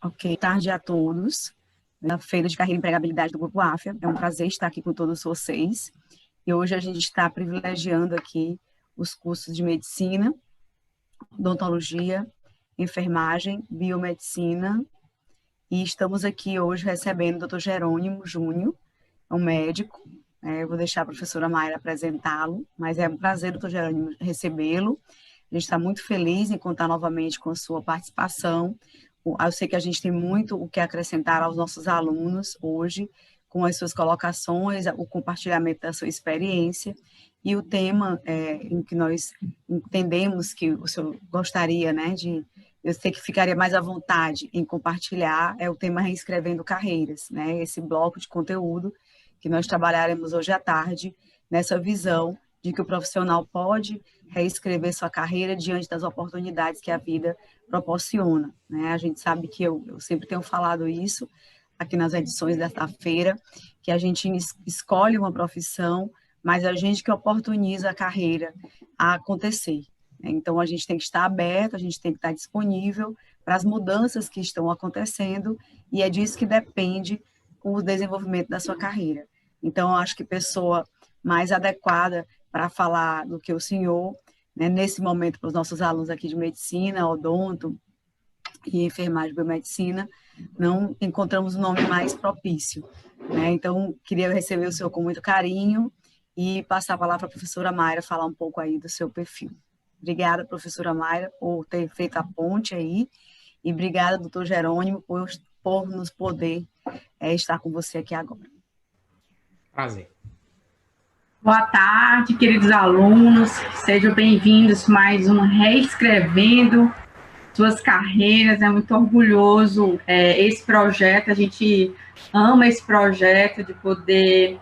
Ok, boa tarde a todos. Na Feira de Carreira e Empregabilidade do Grupo AFIA. É um prazer estar aqui com todos vocês. E hoje a gente está privilegiando aqui os cursos de medicina, odontologia, enfermagem, biomedicina. E estamos aqui hoje recebendo o Dr. Jerônimo Júnior, um médico. Eu vou deixar a professora Mayra apresentá-lo, mas é um prazer, doutor Jerônimo, recebê-lo. A gente está muito feliz em contar novamente com a sua participação. Eu sei que a gente tem muito o que acrescentar aos nossos alunos hoje, com as suas colocações, o compartilhamento da sua experiência, e o tema em que nós entendemos que o senhor gostaria, né, eu sei que ficaria mais à vontade em compartilhar, é o tema Reescrevendo Carreiras, né, esse bloco de conteúdo que nós trabalharemos hoje à tarde, nessa visão de que o profissional pode reescrever sua carreira diante das oportunidades que a vida proporciona, né? A gente sabe que eu sempre tenho falado isso aqui nas edições desta feira, que a gente escolhe uma profissão, mas a gente que oportuniza a carreira a acontecer. Então, a gente tem que estar aberto, a gente tem que estar disponível para as mudanças que estão acontecendo, e é disso que depende o desenvolvimento da sua carreira. Então, eu acho que pessoa mais adequada para falar do que o senhor, né, nesse momento, para os nossos alunos aqui de medicina, odonto e enfermagem de biomedicina, não encontramos um nome mais propício, né? Então, queria receber o senhor com muito carinho e passar a palavra para a professora Mayra falar um pouco aí do seu perfil. Obrigada, professora Mayra, por ter feito a ponte aí, e obrigada, doutor Jerônimo, por nos poder estar com você aqui agora. Prazer. Boa tarde, queridos alunos, sejam bem-vindos a mais um Reescrevendo Suas Carreiras. É muito orgulhoso esse projeto, a gente ama esse projeto de poder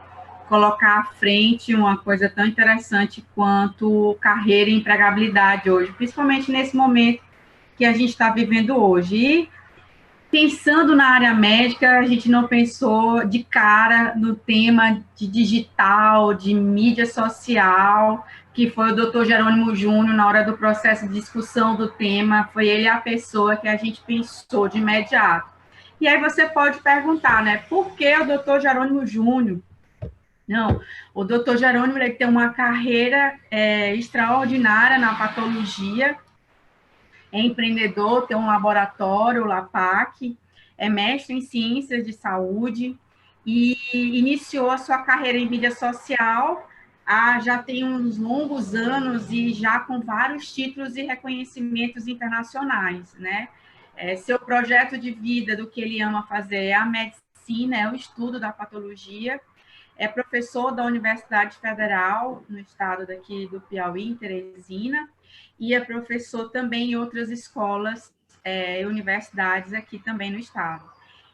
colocar à frente uma coisa tão interessante quanto carreira e empregabilidade hoje, principalmente nesse momento que a gente está vivendo hoje. E pensando na área médica, a gente não pensou de cara no tema de digital, de mídia social, que foi o Dr. Jerônimo Júnior, na hora do processo de discussão do tema, foi ele a pessoa que a gente pensou de imediato. E aí você pode perguntar, né, por que o Dr. Jerônimo Júnior? Não, o Dr. Jerônimo ele tem uma carreira extraordinária na patologia, é empreendedor, tem um laboratório, o LAPAC, é mestre em ciências de saúde e iniciou a sua carreira em mídia social já tem uns longos anos e já com vários títulos e reconhecimentos internacionais, né? Seu projeto de vida, do que ele ama fazer, é a medicina, é o estudo da patologia, é professor da Universidade Federal, no estado daqui do Piauí, em Teresina, e é professor também em outras escolas e universidades aqui também no estado.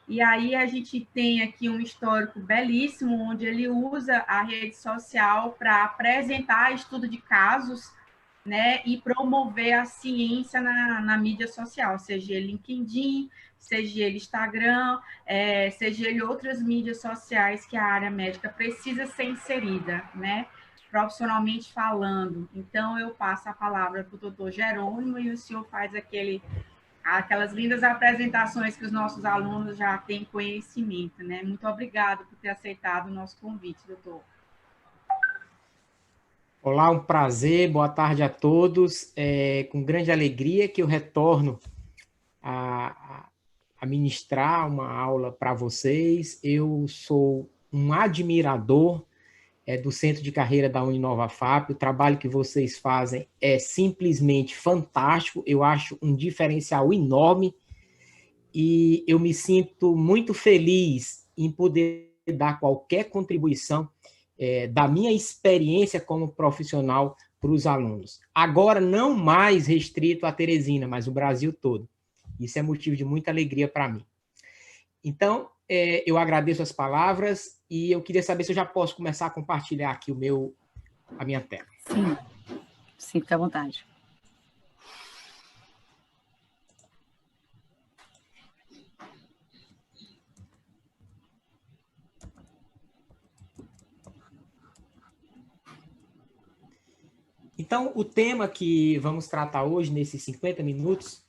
E aí a gente tem aqui um histórico belíssimo, onde ele usa a rede social para apresentar estudo de casos, né, e promover a ciência na mídia social, seja ele LinkedIn, seja ele Instagram, seja ele outras mídias sociais que a área médica precisa ser inserida, né, profissionalmente falando. Então, eu passo a palavra para o doutor Jerônimo e o senhor faz aquelas lindas apresentações que os nossos alunos já têm conhecimento, né? Muito obrigado por ter aceitado o nosso convite, doutor. Olá, um prazer, boa tarde a todos. É com grande alegria que eu retorno a ministrar uma aula para vocês. Eu sou um admirador do Centro de Carreira da Uninova-FAP. O trabalho que vocês fazem é simplesmente fantástico. Eu acho um diferencial enorme e eu me sinto muito feliz em poder dar qualquer contribuição da minha experiência como profissional para os alunos. Agora, não mais restrito a Teresina, mas o Brasil todo. Isso é motivo de muita alegria para mim. Então, eu agradeço as palavras e eu queria saber se eu já posso começar a compartilhar aqui a minha tela. Sim, sim, fica à vontade. Então, o tema que vamos tratar hoje, nesses 50 minutos,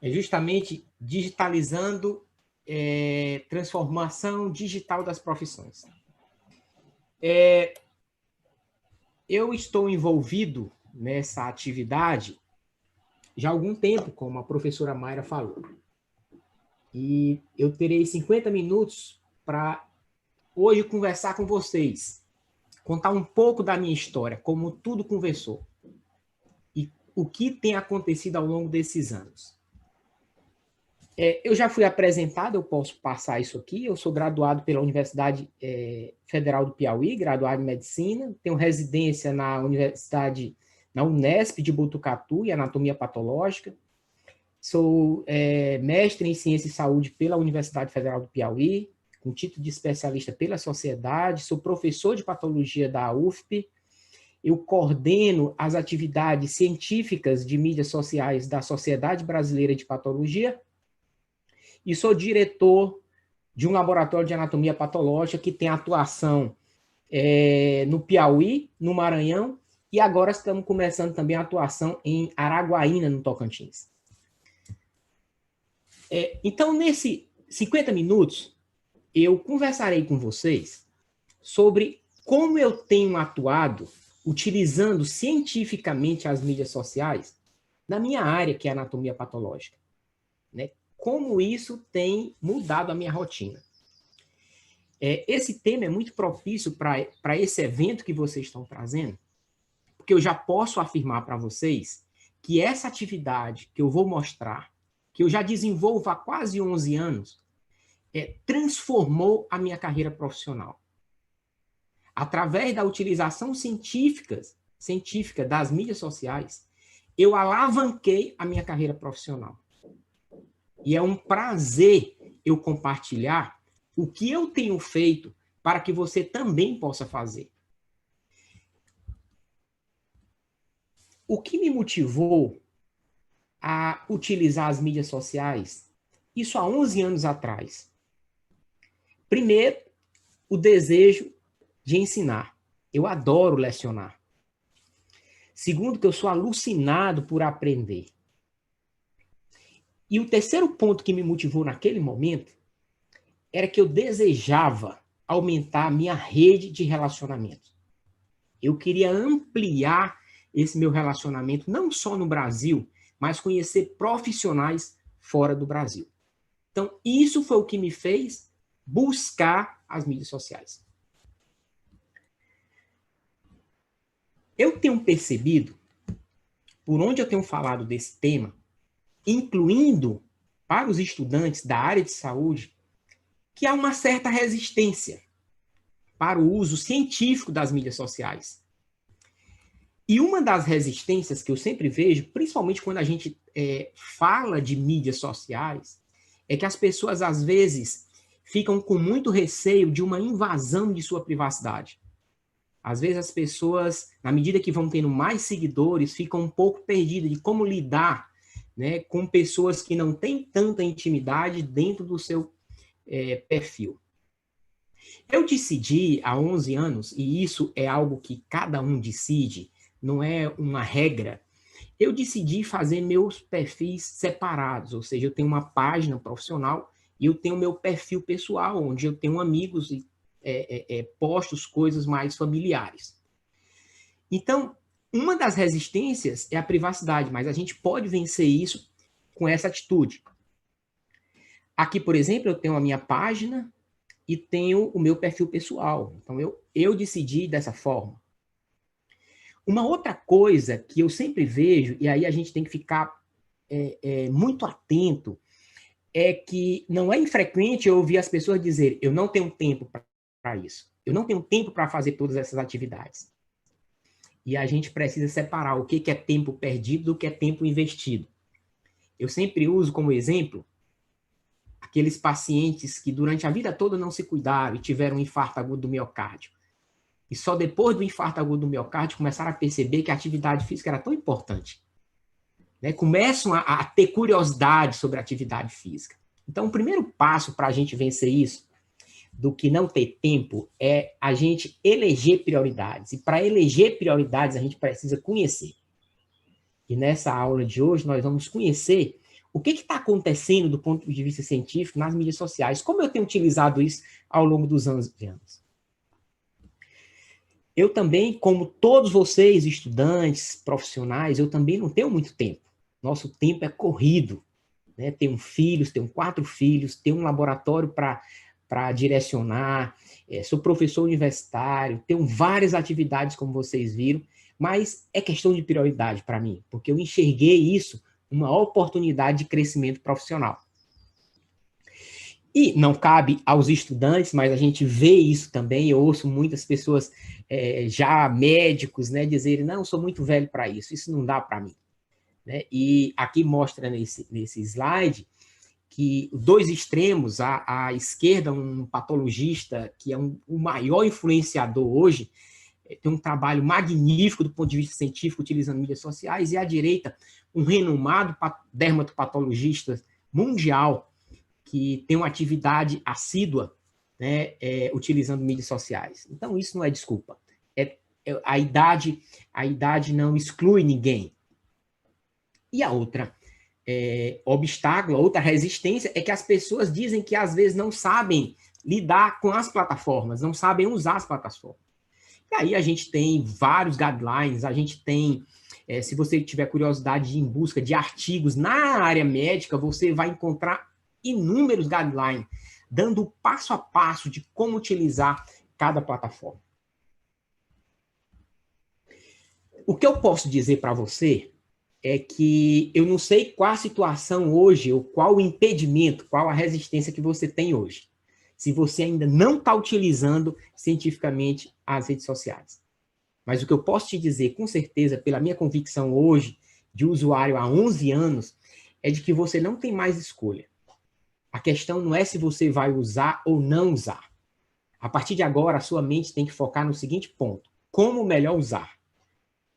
É justamente digitalizando, transformação digital das profissões. Eu estou envolvido nessa atividade já há algum tempo, como a professora Mayra falou. E eu terei 50 minutos para hoje conversar com vocês, contar um pouco da minha história, como tudo conversou, e o que tem acontecido ao longo desses anos. Eu já fui apresentado, eu posso passar isso aqui, eu sou graduado pela Universidade Federal do Piauí, graduado em Medicina, tenho residência na Unesp de Botucatu, em Anatomia Patológica, sou mestre em Ciência e Saúde pela Universidade Federal do Piauí, com título de especialista pela Sociedade, sou professor de Patologia da UFP, eu coordeno as atividades científicas de mídias sociais da Sociedade Brasileira de Patologia, e sou diretor de um laboratório de anatomia patológica que tem atuação no Piauí, no Maranhão, e agora estamos começando também a atuação em Araguaína, no Tocantins. Então, nesses 50 minutos, eu conversarei com vocês sobre como eu tenho atuado utilizando cientificamente as mídias sociais na minha área, que é a anatomia patológica, né? Como isso tem mudado a minha rotina. Esse tema é muito propício para esse evento que vocês estão trazendo, porque eu já posso afirmar para vocês que essa atividade que eu vou mostrar, que eu já desenvolvo há quase 11 anos, transformou a minha carreira profissional. Através da utilização científica das mídias sociais, eu alavanquei a minha carreira profissional. E é um prazer eu compartilhar o que eu tenho feito para que você também possa fazer. O que me motivou a utilizar as mídias sociais, isso há 11 anos atrás? Primeiro, o desejo de ensinar. Eu adoro lecionar. Segundo, que eu sou alucinado por aprender. E o terceiro ponto que me motivou naquele momento era que eu desejava aumentar a minha rede de relacionamento. Eu queria ampliar esse meu relacionamento, não só no Brasil, mas conhecer profissionais fora do Brasil. Então, isso foi o que me fez buscar as mídias sociais. Eu tenho percebido, por onde eu tenho falado desse tema, incluindo para os estudantes da área de saúde, que há uma certa resistência para o uso científico das mídias sociais. E uma das resistências que eu sempre vejo, principalmente quando a gente fala de mídias sociais, é que as pessoas, às vezes, ficam com muito receio de uma invasão de sua privacidade. Às vezes as pessoas, na medida que vão tendo mais seguidores, ficam um pouco perdidas de como lidar, né, com pessoas que não têm tanta intimidade dentro do seu perfil. Eu decidi há 11 anos, e isso é algo que cada um decide, não é uma regra, eu decidi fazer meus perfis separados, ou seja, eu tenho uma página profissional e eu tenho meu perfil pessoal, onde eu tenho amigos e postos coisas mais familiares. Então, uma das resistências é a privacidade, mas a gente pode vencer isso com essa atitude. Aqui, por exemplo, eu tenho a minha página e tenho o meu perfil pessoal. Então, eu decidi dessa forma. Uma outra coisa que eu sempre vejo, e aí a gente tem que ficar muito atento, é que não é infrequente eu ouvir as pessoas dizer: eu não tenho tempo para isso. Eu não tenho tempo para fazer todas essas atividades. E a gente precisa separar o que é tempo perdido do que é tempo investido. Eu sempre uso como exemplo aqueles pacientes que durante a vida toda não se cuidaram e tiveram um infarto agudo do miocárdio. E só depois do infarto agudo do miocárdio começaram a perceber que a atividade física era tão importante. Né? Começam a ter curiosidade sobre a atividade física. Então, o primeiro passo para a gente vencer isso, do que não ter tempo, é a gente eleger prioridades. E para eleger prioridades, a gente precisa conhecer. E nessa aula de hoje, nós vamos conhecer O que está acontecendo do ponto de vista científico nas mídias sociais? Como eu tenho utilizado isso ao longo dos anos? Eu também, como todos vocês, estudantes, profissionais, eu também não tenho muito tempo. Nosso tempo é corrido, né? Tenho filhos, tenho 4 filhos, tenho um laboratório para direcionar, sou professor universitário, tenho várias atividades, como vocês viram, mas é questão de prioridade para mim, porque eu enxerguei isso uma oportunidade de crescimento profissional. E não cabe aos estudantes, mas a gente vê isso também, eu ouço muitas pessoas, já médicos, né, dizerem, não, eu sou muito velho para isso não dá para mim. Né? E aqui mostra nesse slide que 2 extremos, à esquerda, um patologista, que é o maior influenciador hoje, tem um trabalho magnífico do ponto de vista científico, utilizando mídias sociais, e à direita, um renomado dermatopatologista mundial, que tem uma atividade assídua, né, utilizando mídias sociais. Então, isso não é desculpa. A idade não exclui ninguém. E a outra obstáculo, a outra resistência, é que as pessoas dizem que, às vezes, não sabem lidar com as plataformas, não sabem usar as plataformas. E aí a gente tem vários guidelines, a gente tem, se você tiver curiosidade de ir em busca de artigos na área médica, você vai encontrar inúmeros guidelines, dando o passo a passo de como utilizar cada plataforma. O que eu posso dizer para você é que eu não sei qual a situação hoje, ou qual o impedimento, qual a resistência que você tem hoje, se você ainda não está utilizando cientificamente as redes sociais. Mas o que eu posso te dizer, com certeza, pela minha convicção hoje, de usuário há 11 anos, é de que você não tem mais escolha. A questão não é se você vai usar ou não usar. A partir de agora, a sua mente tem que focar no seguinte ponto: como melhor usar.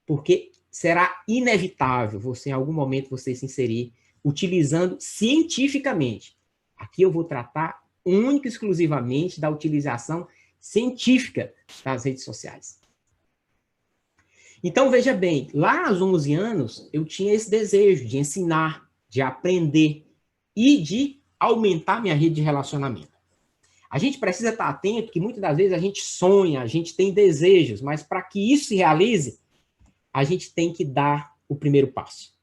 Porque será inevitável você, em algum momento, você se inserir utilizando cientificamente. Aqui eu vou tratar única e exclusivamente da utilização científica das redes sociais. Então, veja bem, lá aos 11 anos, eu tinha esse desejo de ensinar, de aprender e de aumentar minha rede de relacionamento. A gente precisa estar atento que muitas das vezes a gente sonha, a gente tem desejos, mas para que isso se realize, a gente tem que dar o primeiro passo.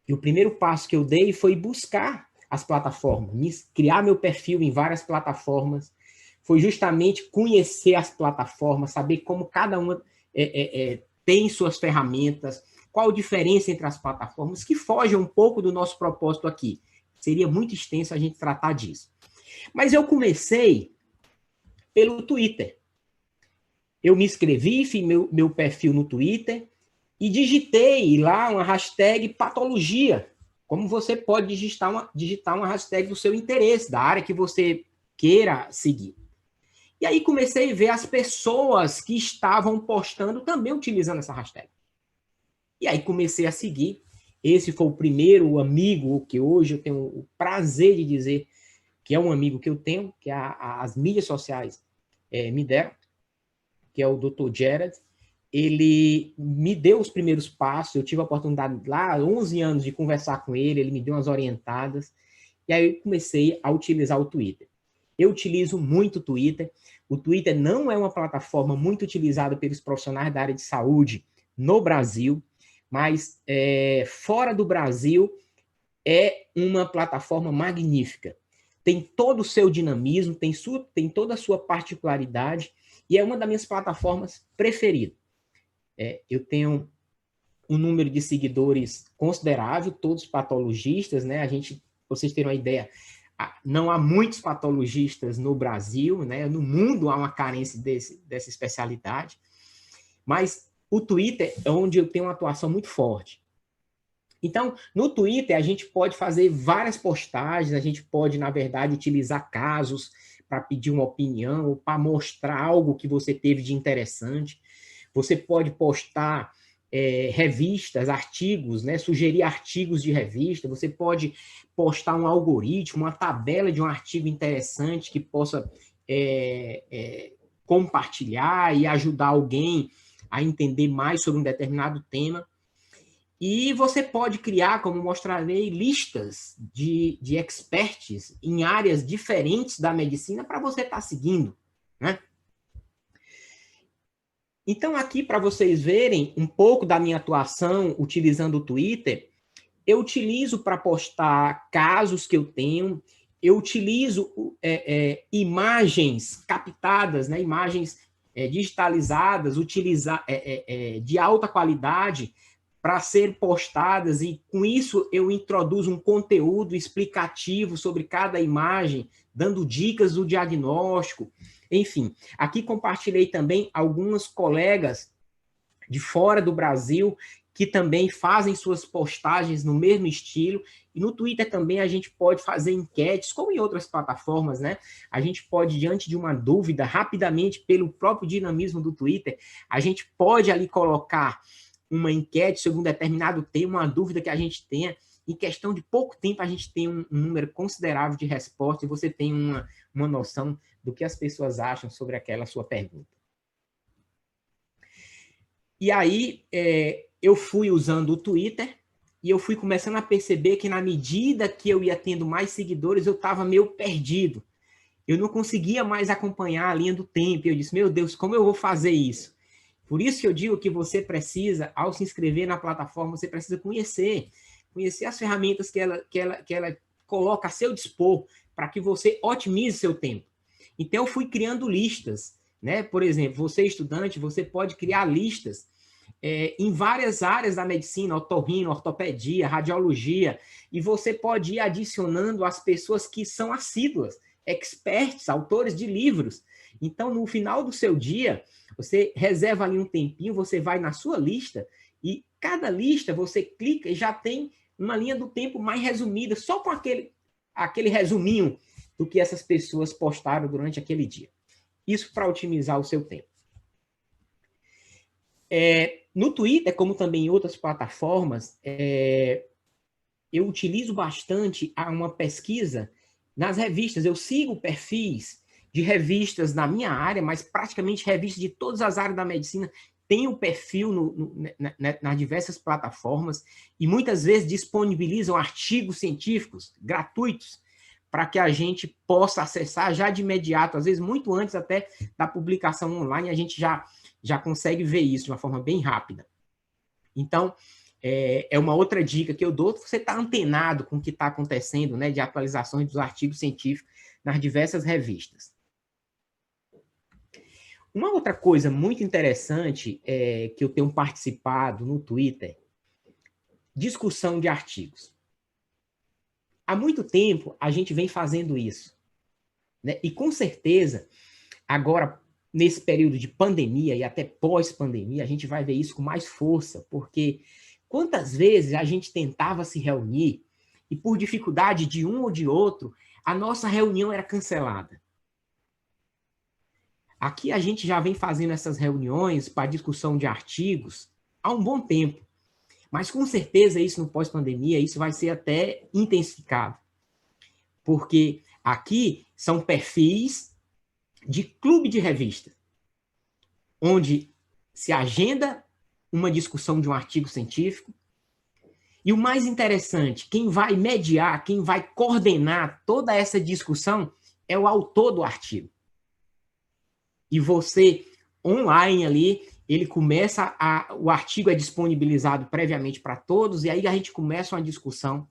E o primeiro passo que eu dei foi buscar as plataformas, criar meu perfil em várias plataformas, foi justamente conhecer as plataformas, saber como cada uma tem suas ferramentas, qual a diferença entre as plataformas, que foge um pouco do nosso propósito aqui. Seria muito extenso a gente tratar disso. Mas eu comecei pelo Twitter. Eu me inscrevi, fiz meu perfil no Twitter e digitei lá uma hashtag patologia. Como você pode digitar uma hashtag do seu interesse, da área que você queira seguir. E aí comecei a ver as pessoas que estavam postando também utilizando essa hashtag. E aí comecei a seguir. Esse foi o primeiro amigo que hoje eu tenho o prazer de dizer que é um amigo que eu tenho, que as mídias sociais me deram, que é o Dr. Gerard. Ele me deu os primeiros passos, eu tive a oportunidade lá, 11 anos, de conversar com ele, ele me deu umas orientadas, e aí eu comecei a utilizar o Twitter. Eu utilizo muito o Twitter. O Twitter não é uma plataforma muito utilizada pelos profissionais da área de saúde no Brasil, mas fora do Brasil é uma plataforma magnífica. Tem todo o seu dinamismo, tem toda a sua particularidade, e é uma das minhas plataformas preferidas. Eu tenho um número de seguidores considerável, todos patologistas, né? Vocês terem uma ideia, não há muitos patologistas no Brasil, né? No mundo há uma carência dessa especialidade, mas o Twitter é onde eu tenho uma atuação muito forte. Então, no Twitter, a gente pode fazer várias postagens, a gente pode, na verdade, utilizar casos para pedir uma opinião ou para mostrar algo que você teve de interessante. Você pode postar revistas, artigos, né? Sugerir artigos de revista. Você pode postar um algoritmo, uma tabela de um artigo interessante que possa compartilhar e ajudar alguém a entender mais sobre um determinado tema. E você pode criar, como mostrarei, listas de experts em áreas diferentes da medicina para você estar seguindo, né? Então, aqui, para vocês verem um pouco da minha atuação utilizando o Twitter, eu utilizo para postar casos que eu tenho, eu utilizo imagens captadas, né, imagens digitalizadas, de alta qualidade, para ser postadas, e com isso eu introduzo um conteúdo explicativo sobre cada imagem, dando dicas do diagnóstico. Enfim, aqui compartilhei também alguns colegas de fora do Brasil que também fazem suas postagens no mesmo estilo, e no Twitter também a gente pode fazer enquetes, como em outras plataformas, né? A gente pode, diante de uma dúvida, rapidamente, pelo próprio dinamismo do Twitter, a gente pode ali colocar uma enquete sobre um determinado tema, uma dúvida que a gente tenha, em questão de pouco tempo a gente tem um número considerável de respostas e você tem uma noção do que as pessoas acham sobre aquela sua pergunta. E aí eu fui usando o Twitter e eu fui começando a perceber que na medida que eu ia tendo mais seguidores, eu estava meio perdido. Eu não conseguia mais acompanhar a linha do tempo. Eu disse, meu Deus, como eu vou fazer isso? Por isso que eu digo que você precisa, ao se inscrever na plataforma, você precisa conhecer as ferramentas que ela coloca a seu dispor para que você otimize seu tempo. Então, eu fui criando listas, né? Por exemplo, você estudante, você pode criar listas em várias áreas da medicina, otorrino, ortopedia, radiologia, e você pode ir adicionando as pessoas que são assíduas, experts, autores de livros. Então, no final do seu dia, você reserva ali um tempinho, você vai na sua lista, e cada lista você clica e já tem uma linha do tempo mais resumida, só com aquele resuminho do que essas pessoas postaram durante aquele dia. Isso para otimizar o seu tempo. No Twitter, como também em outras plataformas, eu utilizo bastante uma pesquisa nas revistas. Eu sigo perfis de revistas na minha área, mas praticamente revistas de todas as áreas da medicina têm um perfil nas diversas plataformas e muitas vezes disponibilizam artigos científicos gratuitos para que a gente possa acessar já de imediato, às vezes muito antes até da publicação online, a gente já consegue ver isso de uma forma bem rápida. Então, é uma outra dica que eu dou, você está antenado com o que está acontecendo, né, de atualizações dos artigos científicos nas diversas revistas. Uma outra coisa muito interessante que eu tenho participado no Twitter, discussão de artigos. Há muito tempo a gente vem fazendo isso, né? E com certeza, agora, nesse período de pandemia e até pós-pandemia, a gente vai ver isso com mais força, porque quantas vezes a gente tentava se reunir e por dificuldade de um ou de outro, a nossa reunião era cancelada. Aqui a gente já vem fazendo essas reuniões para discussão de artigos há um bom tempo. Mas com certeza isso no pós-pandemia, isso vai ser até intensificado. Porque aqui são perfis de clube de revista, onde se agenda uma discussão de um artigo científico, e o mais interessante, quem vai mediar, quem vai coordenar toda essa discussão é o autor do artigo. E você, online ali, ele começa o artigo é disponibilizado previamente para todos, e aí a gente começa uma discussão,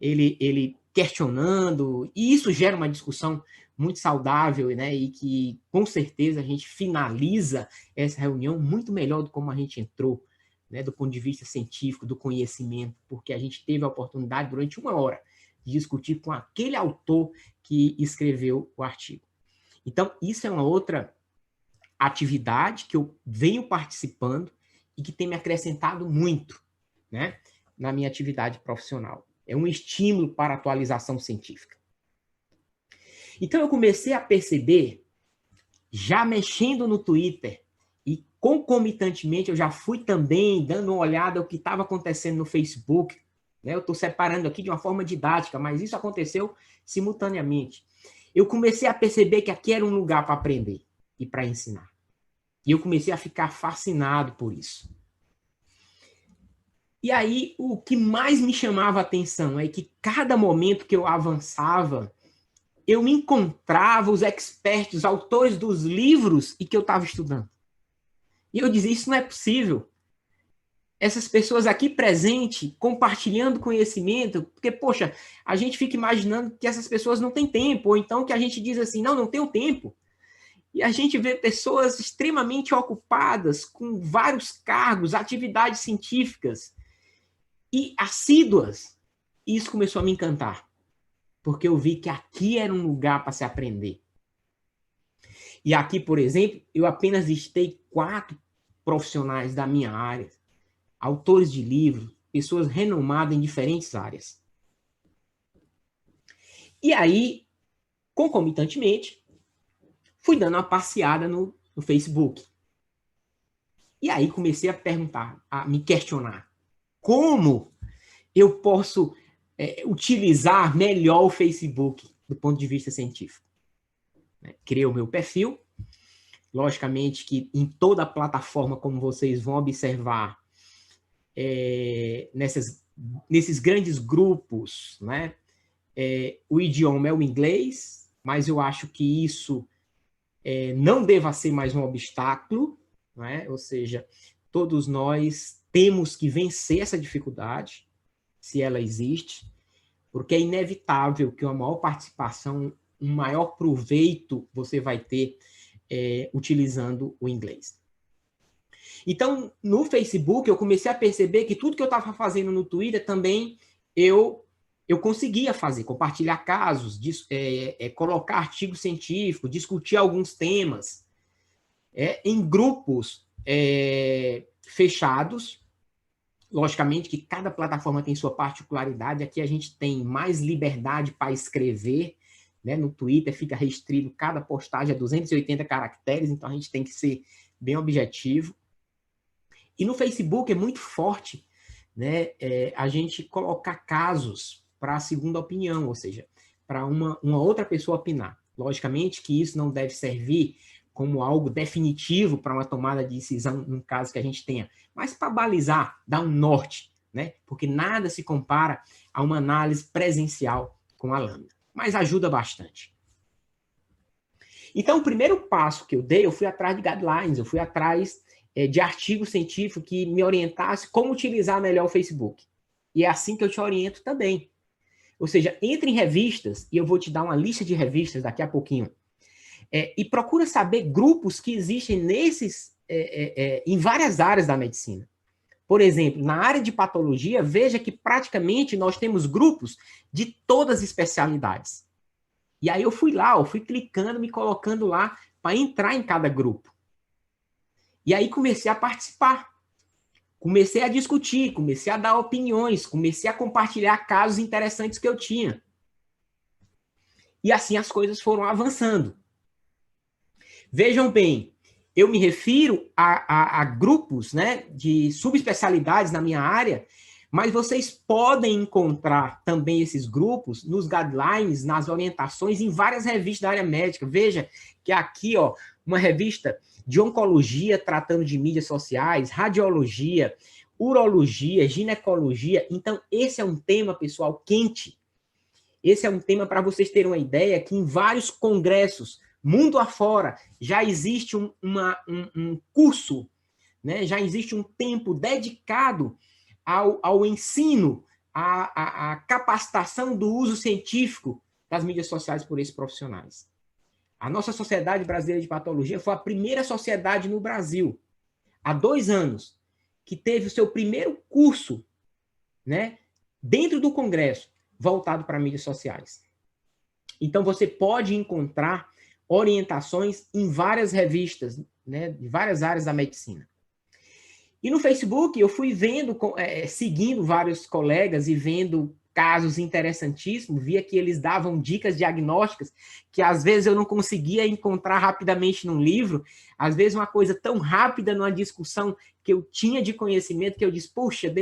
ele questionando, e isso gera uma discussão muito saudável, né? E que, com certeza, a gente finaliza essa reunião muito melhor do que como a gente entrou, né? Do ponto de vista científico, do conhecimento, porque a gente teve a oportunidade, durante 1 hora, de discutir com aquele autor que escreveu o artigo. Então, isso é uma outra atividade que eu venho participando e que tem me acrescentado muito, né, na minha atividade profissional. É um estímulo para a atualização científica. Então, eu comecei a perceber, já mexendo no Twitter, e concomitantemente eu já fui também dando uma olhada ao que estava acontecendo no Facebook, né? Eu estou separando aqui de uma forma didática, mas isso aconteceu simultaneamente. Eu comecei a perceber que aqui era um lugar para aprender e para ensinar. E eu comecei a ficar fascinado por isso. E aí, o que mais me chamava a atenção é que cada momento que eu avançava, eu me encontrava os experts, os autores dos livros e que eu estava estudando. E eu dizia, isso não é possível. Essas pessoas aqui presentes, compartilhando conhecimento, porque, poxa, a gente fica imaginando que essas pessoas não têm tempo, ou então que a gente diz assim, não tenho tempo. E a gente vê pessoas extremamente ocupadas, com vários cargos, atividades científicas, e assíduas. E isso começou a me encantar, porque eu vi que aqui era um lugar para se aprender. E aqui, por exemplo, eu apenas listei 4 profissionais da minha área, autores de livros, pessoas renomadas em diferentes áreas. E aí, concomitantemente, fui dando uma passeada no Facebook. E aí comecei a perguntar, a me questionar, como eu posso utilizar melhor o Facebook do ponto de vista científico? Criei o meu perfil. Logicamente que em toda a plataforma, como vocês vão observar, nesses grandes grupos, né? O idioma é o inglês, mas eu acho que isso não deva ser mais um obstáculo, né? Ou seja, todos nós temos que vencer essa dificuldade, se ela existe, porque é inevitável que uma maior participação, um maior proveito você vai ter utilizando o inglês. Então, no Facebook, eu comecei a perceber que tudo que eu estava fazendo no Twitter também eu conseguia fazer, compartilhar casos, colocar artigos científicos, discutir alguns temas em grupos fechados. Logicamente que cada plataforma tem sua particularidade. Aqui a gente tem mais liberdade para escrever, né? No Twitter fica restrito, cada postagem a 280 caracteres, então a gente tem que ser bem objetivo. E no Facebook é muito forte, né? A gente colocar casos para a segunda opinião, ou seja, para uma outra pessoa opinar. Logicamente que isso não deve servir como algo definitivo para uma tomada de decisão, num caso que a gente tenha, mas para balizar, dar um norte, né? Porque nada se compara a uma análise presencial com a lâmina, mas ajuda bastante. Então, o primeiro passo que eu dei, eu fui atrás de guidelines, eu fui atrás de artigo científico que me orientasse como utilizar melhor o Facebook. E é assim que eu te oriento também. Ou seja, entre em revistas, e eu vou te dar uma lista de revistas daqui a pouquinho, e procura saber grupos que existem em várias áreas da medicina. Por exemplo, na área de patologia, veja que praticamente nós temos grupos de todas as especialidades. E aí eu fui lá, eu fui clicando, me colocando lá para entrar em cada grupo. E aí comecei a participar, comecei a discutir, comecei a dar opiniões, comecei a compartilhar casos interessantes que eu tinha. E assim as coisas foram avançando. Vejam bem, eu me refiro a grupos, né, de subespecialidades na minha área, mas vocês podem encontrar também esses grupos nos guidelines, nas orientações, em várias revistas da área médica. Veja que aqui, ó, uma revista de oncologia tratando de mídias sociais, radiologia, urologia, ginecologia. Então, esse é um tema, pessoal, quente. Esse é um tema para vocês terem uma ideia que em vários congressos, mundo afora, já existe um curso, né? Já existe um tempo dedicado ao ensino, à capacitação do uso científico das mídias sociais por esses profissionais. A nossa Sociedade Brasileira de Patologia foi a primeira sociedade no Brasil, há 2 anos, que teve o seu primeiro curso, né, dentro do Congresso, voltado para mídias sociais. Então, você pode encontrar orientações em várias revistas, né, de várias áreas da medicina. E no Facebook, eu fui vendo, seguindo vários colegas e vendo casos interessantíssimos, via que eles davam dicas diagnósticas que às vezes eu não conseguia encontrar rapidamente num livro, às vezes uma coisa tão rápida numa discussão que eu tinha de conhecimento que eu disse, puxa,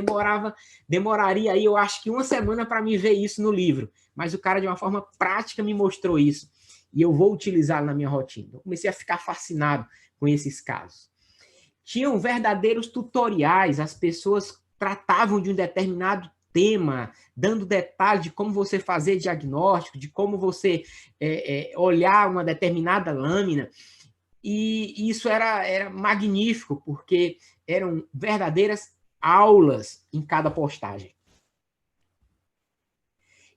demoraria aí, eu acho que 1 semana para me ver isso no livro, mas o cara de uma forma prática me mostrou isso, e eu vou utilizar na minha rotina. Eu comecei a ficar fascinado com esses casos. Tinham verdadeiros tutoriais, as pessoas tratavam de um determinado tema, dando detalhes de como você fazer diagnóstico, de como você olhar uma determinada lâmina. E isso era magnífico, porque eram verdadeiras aulas em cada postagem.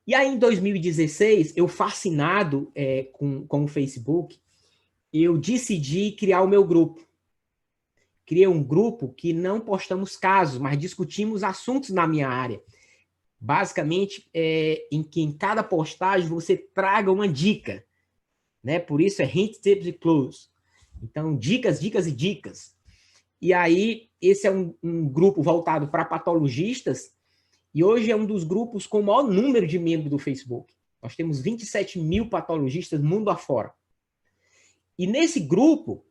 E aí, em 2016, eu fascinado com o Facebook, eu decidi criar o meu grupo. Criei um grupo que não postamos casos, mas discutimos assuntos na minha área. Basicamente, em que em cada postagem você traga uma dica, né? Por isso é Hint, Tips e Clues. Então, dicas, dicas e dicas. E aí, esse é um grupo voltado para patologistas, e hoje é um dos grupos com o maior número de membros do Facebook. Nós temos 27 mil patologistas mundo afora. E nesse grupo,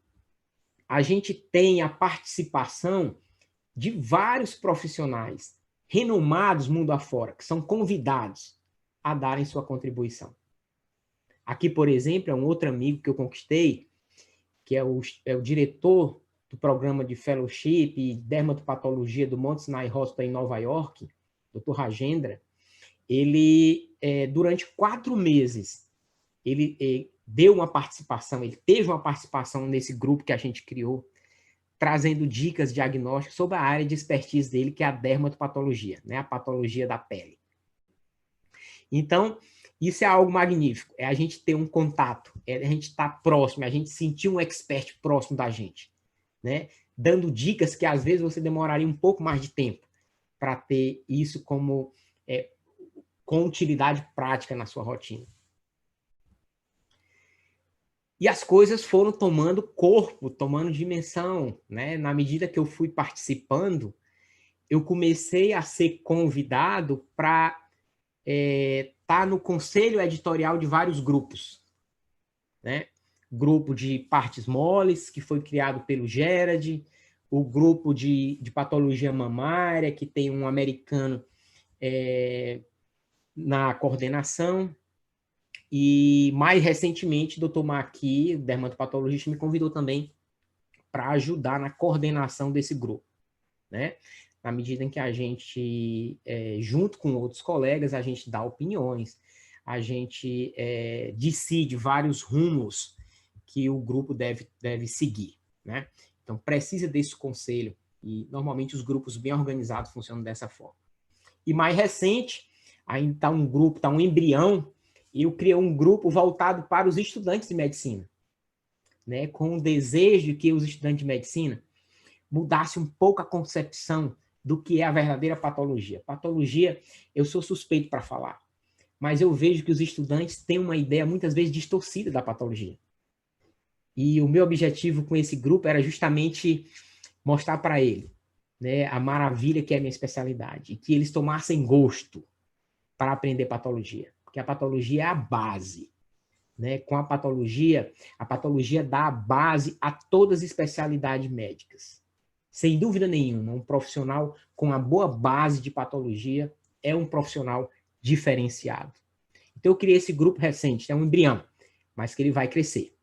a gente tem a participação de vários profissionais renomados mundo afora, que são convidados a darem sua contribuição. Aqui, por exemplo, é um outro amigo que eu conquistei, que é o diretor do programa de Fellowship e Dermatopatologia do Mount Sinai Hospital em Nova York, Dr. Rajendra. Ele, durante 4 meses, ele deu uma participação, ele teve uma participação nesse grupo que a gente criou, trazendo dicas diagnósticas sobre a área de expertise dele, que é a dermatopatologia, né? A patologia da pele. Então, isso é algo magnífico, é a gente ter um contato, é a gente estar próximo, a gente sentir um expert próximo da gente, né? Dando dicas que às vezes você demoraria um pouco mais de tempo para ter isso como com utilidade prática na sua rotina. E as coisas foram tomando corpo, tomando dimensão, né? Na medida que eu fui participando, eu comecei a ser convidado para estar no conselho editorial de vários grupos, né? Grupo de partes moles, que foi criado pelo Gerard, o grupo de patologia mamária, que tem um americano na coordenação. E, mais recentemente, o Dr. Maqui, dermatopatologista, me convidou também para ajudar na coordenação desse grupo, né? Na medida em que a gente, junto com outros colegas, a gente dá opiniões, a gente decide vários rumos que o grupo deve seguir, né? Então, precisa desse conselho, e normalmente os grupos bem organizados funcionam dessa forma. E mais recente, ainda está um grupo, está um embrião, e eu criei um grupo voltado para os estudantes de medicina, né, com o desejo de que os estudantes de medicina mudassem um pouco a concepção do que é a verdadeira patologia. Patologia, eu sou suspeito para falar, mas eu vejo que os estudantes têm uma ideia muitas vezes distorcida da patologia. E o meu objetivo com esse grupo era justamente mostrar para ele, né, a maravilha que é a minha especialidade, e que eles tomassem gosto para aprender patologia. Porque a patologia é a base, né? Com a patologia dá a base a todas as especialidades médicas. Sem dúvida nenhuma, um profissional com uma boa base de patologia é um profissional diferenciado. Então, eu criei esse grupo recente, é um embrião, mas que ele vai crescer.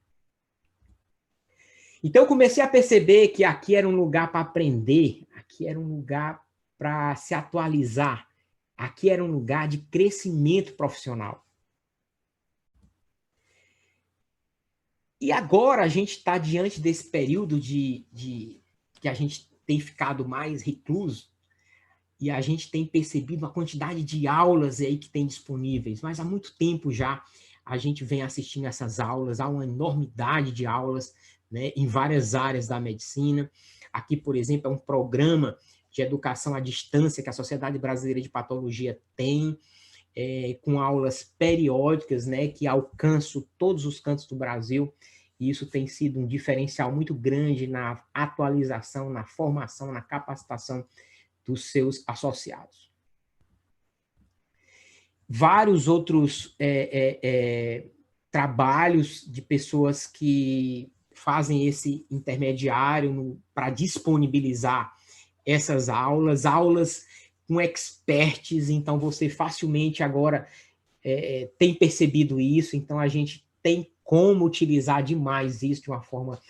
Então, eu comecei a perceber que aqui era um lugar para aprender, aqui era um lugar para se atualizar, aqui era um lugar de crescimento profissional. E agora a gente está diante desse período que a gente tem ficado mais recluso, e a gente tem percebido uma quantidade de aulas aí que tem disponíveis, mas há muito tempo já a gente vem assistindo essas aulas, há uma enormidade de aulas, né, em várias áreas da medicina. Aqui, por exemplo, é um programa de educação à distância que a Sociedade Brasileira de Patologia tem, com aulas periódicas, né, que alcançam todos os cantos do Brasil, e isso tem sido um diferencial muito grande na atualização, na formação, na capacitação dos seus associados. Vários outros trabalhos de pessoas que fazem esse intermediário para disponibilizar essas aulas com experts, então você facilmente agora tem percebido isso, então a gente tem como utilizar demais isso de uma forma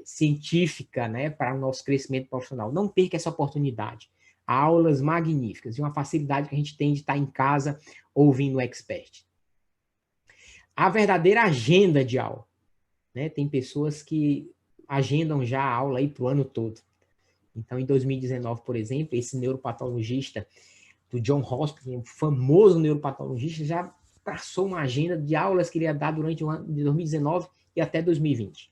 científica, né, para o nosso crescimento profissional. Não perca essa oportunidade. aulas magníficas, e uma facilidade que a gente tem de estar em casa ouvindo o expert. A verdadeira agenda de aula, né? Tem pessoas que agendam já a aula aí para o ano todo. Então, em 2019, por exemplo, esse neuropatologista do John Hospital, um famoso neuropatologista, já traçou uma agenda de aulas que ele ia dar durante o ano de 2019 e até 2020.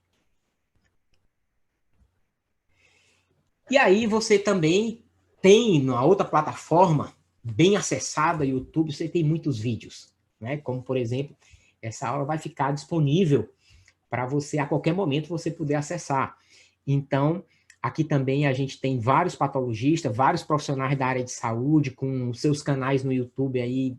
E aí você também tem, na outra plataforma, bem acessada, YouTube, você tem muitos vídeos, né? Como, por exemplo, essa aula vai ficar disponível para você, a qualquer momento, você poder acessar. Então, aqui também a gente tem vários patologistas, vários profissionais da área de saúde, com seus canais no YouTube aí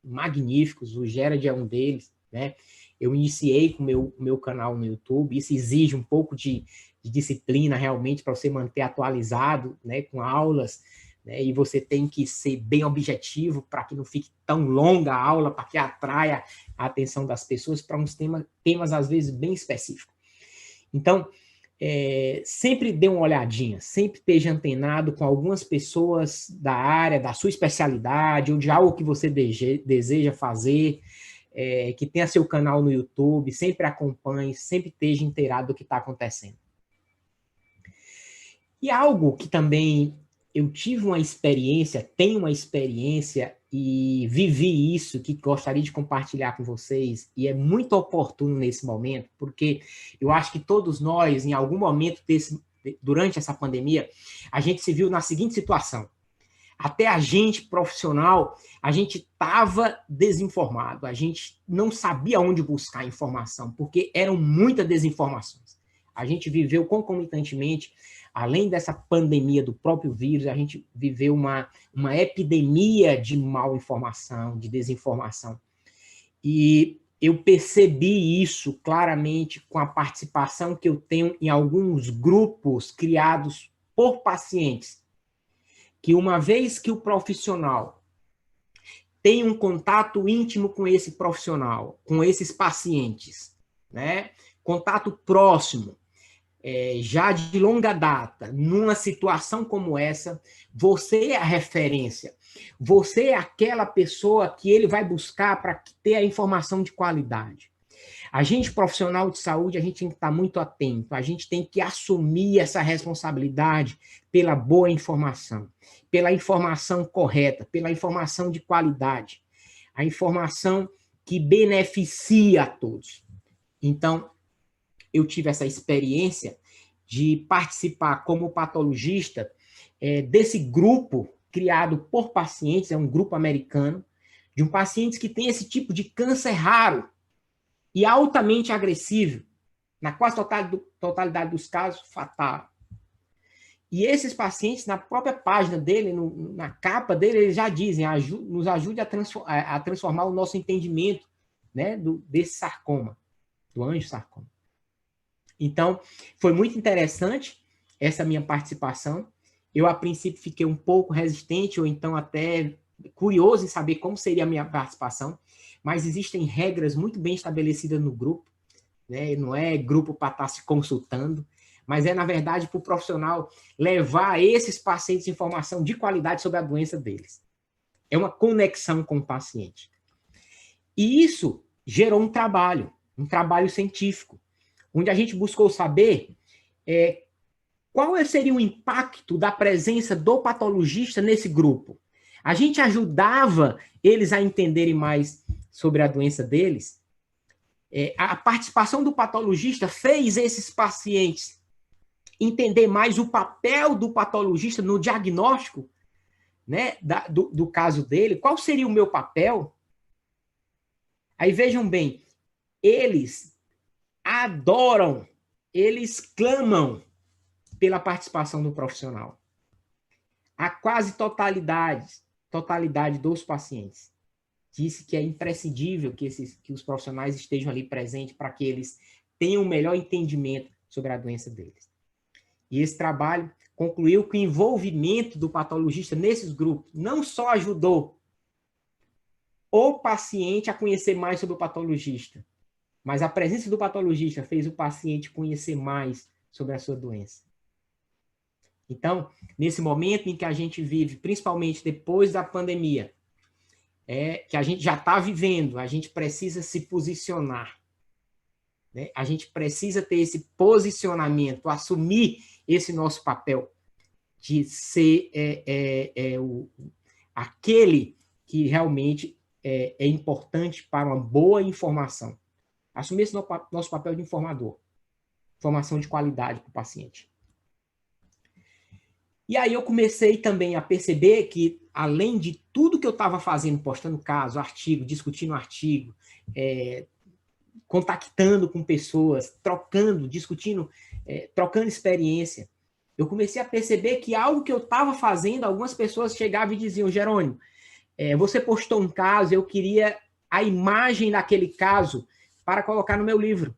magníficos, o Gerard é um deles, né? Eu iniciei com o meu canal no YouTube, isso exige um pouco de disciplina realmente para você manter atualizado, né, com aulas, né, e você tem que ser bem objetivo para que não fique tão longa a aula, para que atraia a atenção das pessoas para uns temas às vezes bem específicos. Então, sempre dê uma olhadinha, sempre esteja antenado com algumas pessoas da área, da sua especialidade, ou de algo que você deseja fazer, que tenha seu canal no YouTube, sempre acompanhe, sempre esteja inteirado do que está acontecendo. E algo que também eu tive uma experiência, tenho uma experiência e vivi isso, que gostaria de compartilhar com vocês, e é muito oportuno nesse momento, porque eu acho que todos nós, em algum momento durante essa pandemia, a gente se viu na seguinte situação. Até a gente, profissional, a gente estava desinformado, a gente não sabia onde buscar informação, porque eram muitas desinformações. A gente viveu concomitantemente, além dessa pandemia do próprio vírus, a gente viveu uma epidemia de mal informação, de desinformação. E eu percebi isso claramente com a participação que eu tenho em alguns grupos criados por pacientes, que uma vez que o profissional tem um contato íntimo com esse profissional, com esses pacientes, né? Contato próximo, já de longa data, numa situação como essa, você é a referência, você é aquela pessoa que ele vai buscar para ter a informação de qualidade. A gente, profissional de saúde, a gente tem que estar muito atento, a gente tem que assumir essa responsabilidade pela boa informação, pela informação correta, pela informação de qualidade, a informação que beneficia a todos. Então, eu tive essa experiência de participar como patologista desse grupo criado por pacientes, é um grupo americano, de um paciente que tem esse tipo de câncer raro e altamente agressivo, na quase totalidade dos casos, fatal. E esses pacientes, na própria página dele, na capa dele, eles já dizem, nos ajude a transformar o nosso entendimento, né, desse sarcoma, do angiosarcoma. Então, foi muito interessante essa minha participação. Eu, a princípio, fiquei um pouco resistente, ou então até curioso em saber como seria a minha participação, mas existem regras muito bem estabelecidas no grupo, né? Não é grupo para estar se consultando, mas é, na verdade, para o profissional levar a esses pacientes informação de qualidade sobre a doença deles. É uma conexão com o paciente. E isso gerou um trabalho científico, onde a gente buscou saber qual seria o impacto da presença do patologista nesse grupo. A gente ajudava eles a entenderem mais sobre a doença deles. A participação do patologista fez esses pacientes entender mais o papel do patologista no diagnóstico, né, do caso dele. Qual seria o meu papel? Aí vejam bem, eles adoram, eles clamam pela participação do profissional. A quase totalidade dos pacientes disse que é imprescindível que os profissionais estejam ali presentes para que eles tenham um melhor entendimento sobre a doença deles. E esse trabalho concluiu que o envolvimento do patologista nesses grupos não só ajudou o paciente a conhecer mais sobre o patologista, mas a presença do patologista fez o paciente conhecer mais sobre a sua doença. Então, nesse momento em que a gente vive, principalmente depois da pandemia, que a gente já está vivendo, a gente precisa se posicionar, né? A gente precisa ter esse posicionamento, assumir esse nosso papel de ser aquele que realmente é importante para uma boa informação. Assumir esse nosso papel de informador. Informação de qualidade para o paciente. E aí eu comecei também a perceber que, além de tudo que eu estava fazendo, postando caso, artigo, discutindo artigo, contactando com pessoas, trocando, discutindo, trocando experiência, eu comecei a perceber que algo que eu estava fazendo, algumas pessoas chegavam e diziam: Jerônimo, você postou um caso, eu queria a imagem daquele caso para colocar no meu livro.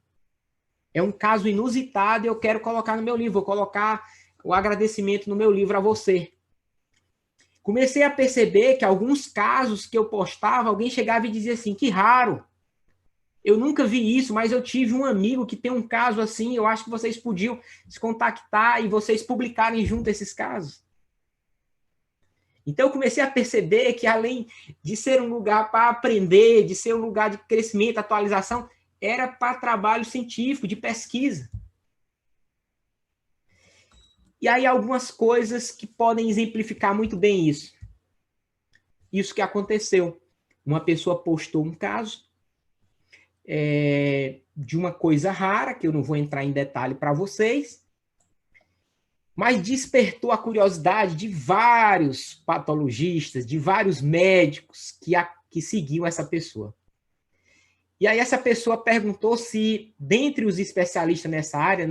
É um caso inusitado e eu quero colocar no meu livro, vou colocar o agradecimento no meu livro a você. Comecei a perceber que alguns casos que eu postava, alguém chegava e dizia assim: que raro, eu nunca vi isso, mas eu tive um amigo que tem um caso assim, eu acho que vocês podiam se contactar e vocês publicarem junto esses casos. Então eu comecei a perceber que, além de ser um lugar para aprender, de ser um lugar de crescimento, atualização, era para trabalho científico, de pesquisa. E aí algumas coisas que podem exemplificar muito bem isso. Isso que aconteceu. Uma pessoa postou um caso de uma coisa rara, que eu não vou entrar em detalhe para vocês, mas despertou a curiosidade de vários patologistas, de vários médicos que seguiam essa pessoa. E aí essa pessoa perguntou se, dentre os especialistas nessa área,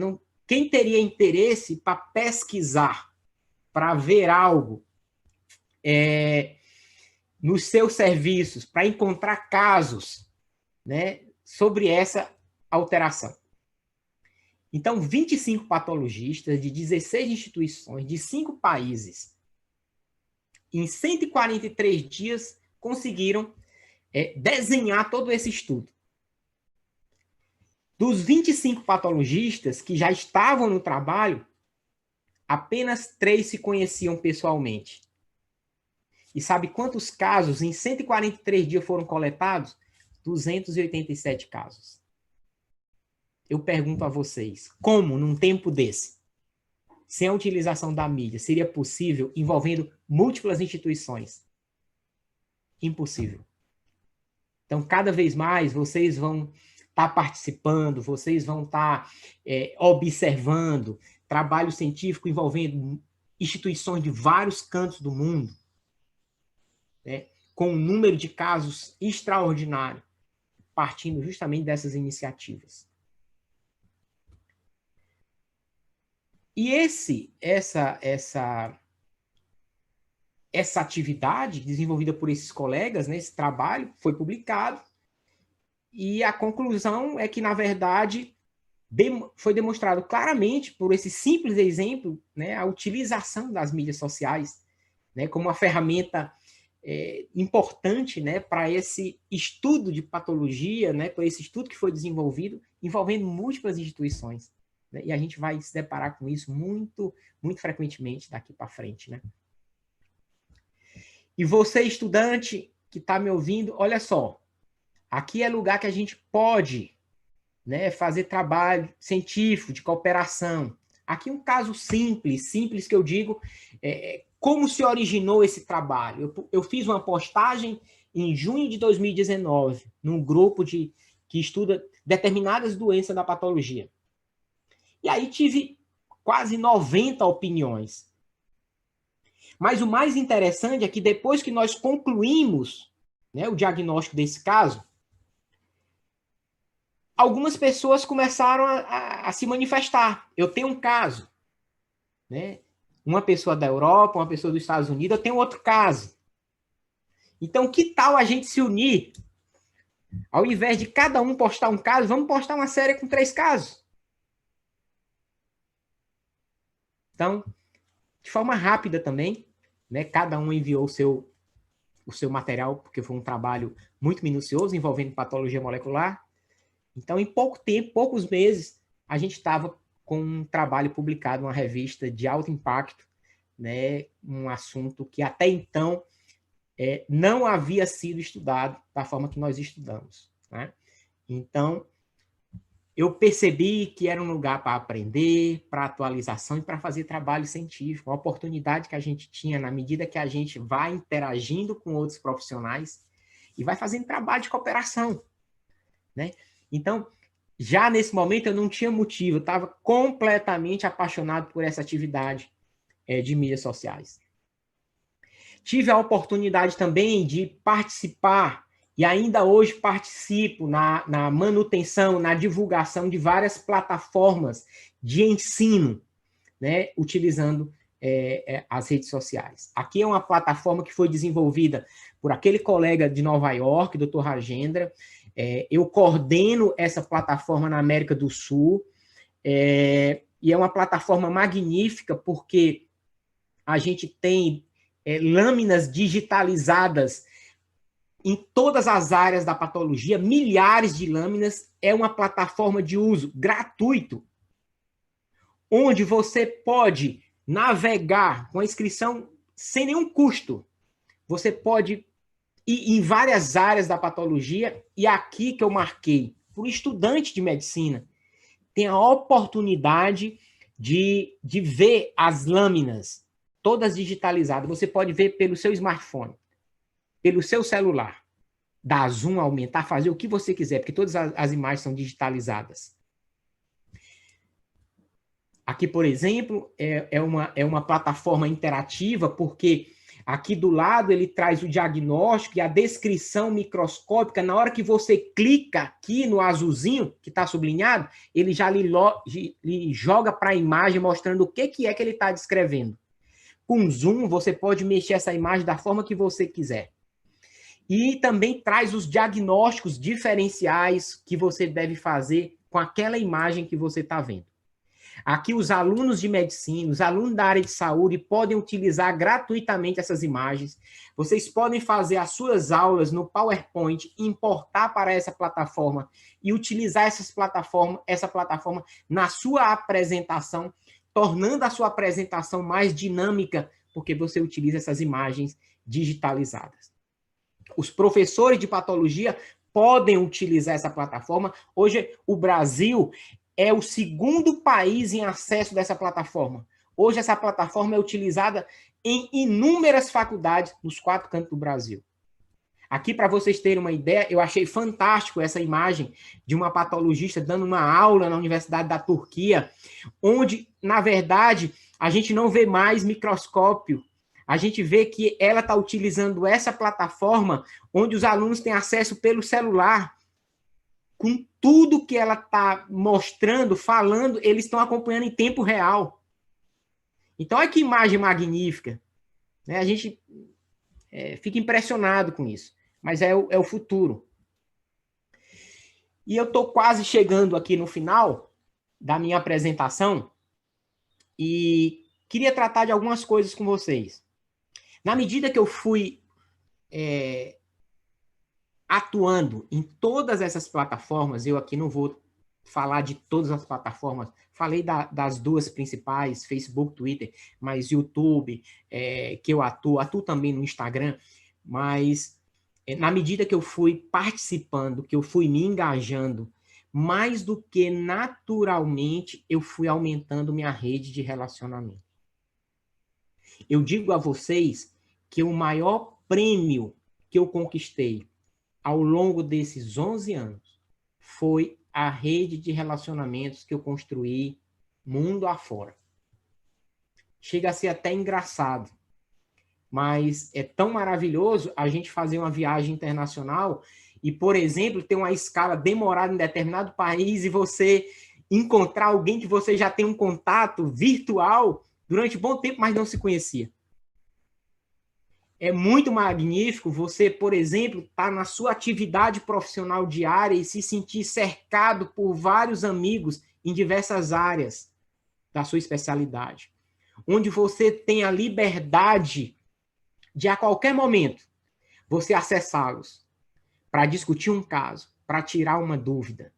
quem teria interesse para pesquisar, para ver algo nos seus serviços, para encontrar casos, né, sobre essa alteração. Então, 25 patologistas de 16 instituições, de 5 países, em 143 dias, conseguiram desenhar todo esse estudo. Dos 25 patologistas que já estavam no trabalho, apenas 3 se conheciam pessoalmente. E sabe quantos casos em 143 dias foram coletados? 287 casos. Eu pergunto a vocês, como num tempo desse, sem a utilização da mídia, seria possível envolvendo múltiplas instituições? Impossível. Então, cada vez mais, vocês vão estar participando, vocês vão estar observando trabalho científico envolvendo instituições de vários cantos do mundo, né, com um número de casos extraordinário, partindo justamente dessas iniciativas. E essa atividade desenvolvida por esses colegas, né, esse trabalho, foi publicado, e a conclusão é que, na verdade, foi demonstrado claramente, por esse simples exemplo, né, a utilização das mídias sociais, né, como uma ferramenta importante, né, para esse estudo de patologia, né, para esse estudo que foi desenvolvido, envolvendo múltiplas instituições. Né, e a gente vai se deparar com isso muito, muito frequentemente daqui para frente. Né? E você, estudante que está me ouvindo, olha só, aqui é lugar que a gente pode, né, fazer trabalho científico, de cooperação. Aqui um caso simples que eu digo, como se originou esse trabalho. Eu fiz uma postagem em junho de 2019, num grupo que estuda determinadas doenças da patologia. E aí tive quase 90 opiniões. Mas o mais interessante é que depois que nós concluímos, né, o diagnóstico desse caso, algumas pessoas começaram a se manifestar. Eu tenho um caso, né? Uma pessoa da Europa, uma pessoa dos Estados Unidos, eu tenho outro caso. Então, que tal a gente se unir? Ao invés de cada um postar um caso, vamos postar uma série com 3 casos. Então, de forma rápida também, né? Cada um enviou o seu material, porque foi um trabalho muito minucioso, envolvendo patologia molecular. Então, em pouco tempo, poucos meses, a gente estava com um trabalho publicado em uma revista de alto impacto, né, um assunto que até então não havia sido estudado da forma que nós estudamos, né? Então, eu percebi que era um lugar para aprender, para atualização e para fazer trabalho científico, uma oportunidade que a gente tinha na medida que a gente vai interagindo com outros profissionais e vai fazendo trabalho de cooperação, né? Então, já nesse momento eu não tinha motivo, eu estava completamente apaixonado por essa atividade de mídias sociais. Tive a oportunidade também de participar, e ainda hoje participo na manutenção, na divulgação de várias plataformas de ensino, né, utilizando as redes sociais. Aqui é uma plataforma que foi desenvolvida por aquele colega de Nova York, Dr. Rajendra. Eu coordeno essa plataforma na América do Sul, e é uma plataforma magnífica porque a gente tem lâminas digitalizadas em todas as áreas da patologia, milhares de lâminas. É uma plataforma de uso gratuito, onde você pode navegar com a inscrição sem nenhum custo. Você pode ir em várias áreas da patologia, e aqui que eu marquei, para o estudante de medicina, tem a oportunidade de ver as lâminas todas digitalizadas. Você pode ver pelo seu smartphone, pelo seu celular, dar zoom, aumentar, fazer o que você quiser, porque todas as imagens são digitalizadas. Aqui, por exemplo, é uma plataforma interativa, porque aqui do lado ele traz o diagnóstico e a descrição microscópica. Na hora que você clica aqui no azulzinho, que está sublinhado, ele já lhe joga para a imagem, mostrando o que é que ele está descrevendo. Com zoom, você pode mexer essa imagem da forma que você quiser. E também traz os diagnósticos diferenciais que você deve fazer com aquela imagem que você está vendo. Aqui os alunos de medicina, os alunos da área de saúde podem utilizar gratuitamente essas imagens. Vocês podem fazer as suas aulas no PowerPoint, importar para essa plataforma e utilizar essa plataforma na sua apresentação, tornando a sua apresentação mais dinâmica, porque você utiliza essas imagens digitalizadas. Os professores de patologia podem utilizar essa plataforma. Hoje, o Brasil é o segundo país em acesso dessa plataforma. Hoje, essa plataforma é utilizada em inúmeras faculdades nos 4 cantos do Brasil. Aqui, para vocês terem uma ideia, eu achei fantástico essa imagem de uma patologista dando uma aula na Universidade da Turquia, onde, na verdade, a gente não vê mais microscópio. A gente vê que ela está utilizando essa plataforma, onde os alunos têm acesso pelo celular. Com tudo que ela está mostrando, falando, eles estão acompanhando em tempo real. Então, olha que imagem magnífica, né? A gente fica impressionado com isso, mas é o futuro. E eu estou quase chegando aqui no final da minha apresentação e queria tratar de algumas coisas com vocês. Na medida que eu fui atuando em todas essas plataformas, eu aqui não vou falar de todas as plataformas, falei das 2 principais, Facebook, Twitter, mas YouTube, que eu atuo também no Instagram, mas na medida que eu fui participando, que eu fui me engajando, mais do que naturalmente, eu fui aumentando minha rede de relacionamento. Eu digo a vocês que o maior prêmio que eu conquistei ao longo desses 11 anos foi a rede de relacionamentos que eu construí mundo afora. Chega a ser até engraçado, mas é tão maravilhoso a gente fazer uma viagem internacional e, por exemplo, ter uma escala demorada em determinado país e você encontrar alguém que você já tem um contato virtual durante um bom tempo, mas não se conhecia. É muito magnífico você, por exemplo, estar na sua atividade profissional diária e se sentir cercado por vários amigos em diversas áreas da sua especialidade, onde você tem a liberdade de, a qualquer momento, você acessá-los para discutir um caso, para tirar uma dúvida.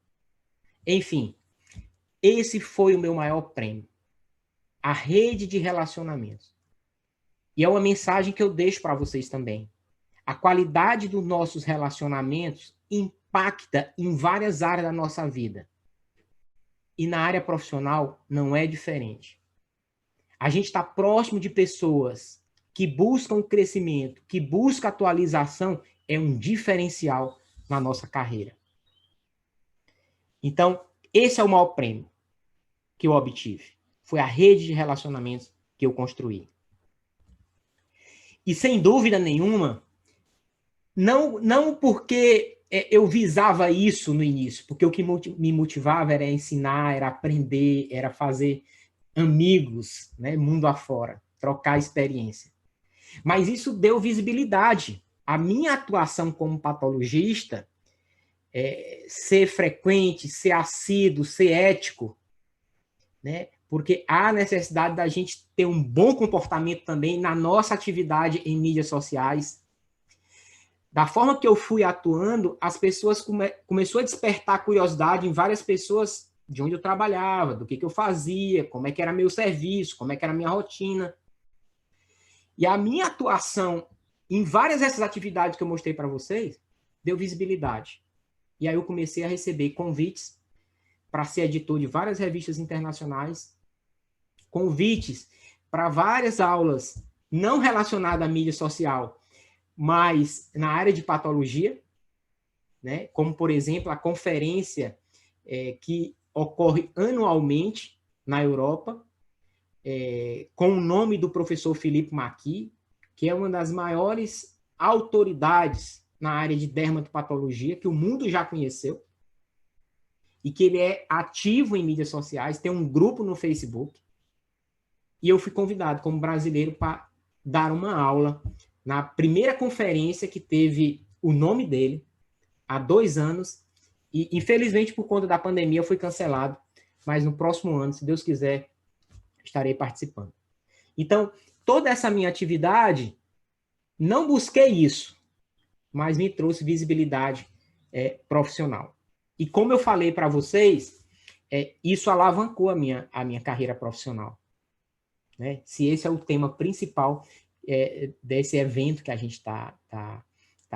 Enfim, esse foi o meu maior prêmio. A rede de relacionamentos. E é uma mensagem que eu deixo para vocês também. A qualidade dos nossos relacionamentos impacta em várias áreas da nossa vida. E na área profissional não é diferente. A gente está próximo de pessoas que buscam crescimento, que buscam atualização, é um diferencial na nossa carreira. Então, esse é o maior prêmio que eu obtive. Foi a rede de relacionamentos que eu construí. E sem dúvida nenhuma, não porque eu visava isso no início, porque o que me motivava era ensinar, era aprender, era fazer amigos, né, mundo afora, trocar experiência. Mas isso deu visibilidade. A minha atuação como patologista, ser frequente, ser assíduo, ser ético, né, porque há necessidade da gente ter um bom comportamento também na nossa atividade em mídias sociais. Da forma que eu fui atuando, as pessoas começou a despertar curiosidade em várias pessoas de onde eu trabalhava, do que eu fazia, como é que era meu serviço, como é que era a minha rotina. E a minha atuação em várias dessas atividades que eu mostrei para vocês, deu visibilidade. E aí eu comecei a receber convites para ser editor de várias revistas internacionais, convites para várias aulas não relacionadas à mídia social, mas na área de patologia, né? Como, por exemplo, a conferência que ocorre anualmente na Europa, com o nome do professor Philippe Marquis, que é uma das maiores autoridades na área de dermatopatologia, que o mundo já conheceu, e que ele é ativo em mídias sociais, tem um grupo no Facebook, e eu fui convidado como brasileiro para dar uma aula na primeira conferência que teve o nome dele, há 2 anos, e infelizmente por conta da pandemia foi cancelado, mas no próximo ano, se Deus quiser, estarei participando. Então, toda essa minha atividade, não busquei isso, mas me trouxe visibilidade profissional. E como eu falei para vocês, isso alavancou a minha carreira profissional. Né? Se esse é o tema principal desse evento que a gente está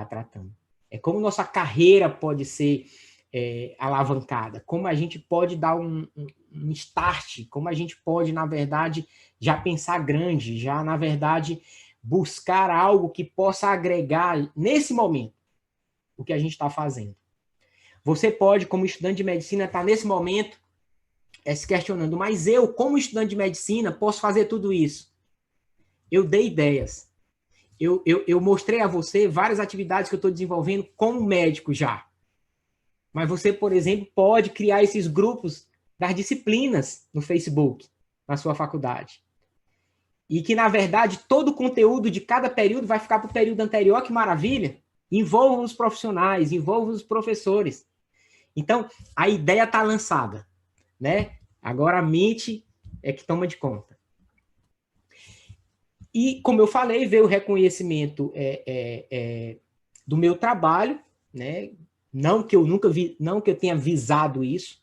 tratando. É como nossa carreira pode ser alavancada, como a gente pode dar um start, como a gente pode, na verdade, já pensar grande, já, na verdade, buscar algo que possa agregar, nesse momento, o que a gente está fazendo. Você pode, como estudante de medicina, estar nesse momento se questionando, mas eu, como estudante de medicina, posso fazer tudo isso? Eu dei ideias. Eu mostrei a você várias atividades que eu estou desenvolvendo como médico já. Mas você, por exemplo, pode criar esses grupos das disciplinas no Facebook, na sua faculdade. E que, na verdade, todo o conteúdo de cada período vai ficar para o período anterior, que maravilha! Envolva os profissionais, envolva os professores. Então, a ideia está lançada, né? Agora a mente é que toma de conta. E, como eu falei, veio o reconhecimento do meu trabalho, né? Não que eu tenha visado isso,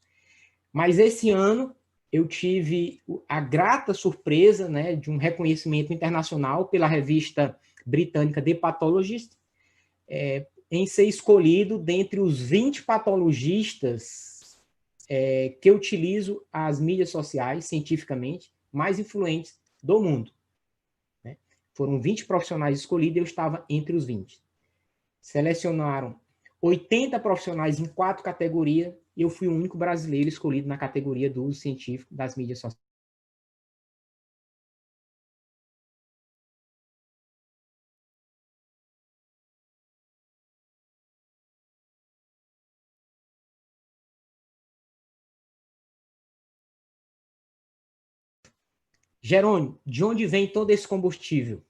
mas esse ano eu tive a grata surpresa, né, de um reconhecimento internacional pela revista britânica The Pathologist, em ser escolhido dentre os 20 patologistas que utilizo as mídias sociais, cientificamente, mais influentes do mundo. Né? Foram 20 profissionais escolhidos e eu estava entre os 20. Selecionaram 80 profissionais em 4 categorias e eu fui o único brasileiro escolhido na categoria do uso científico das mídias sociais. Jerônimo, de onde vem todo esse combustível?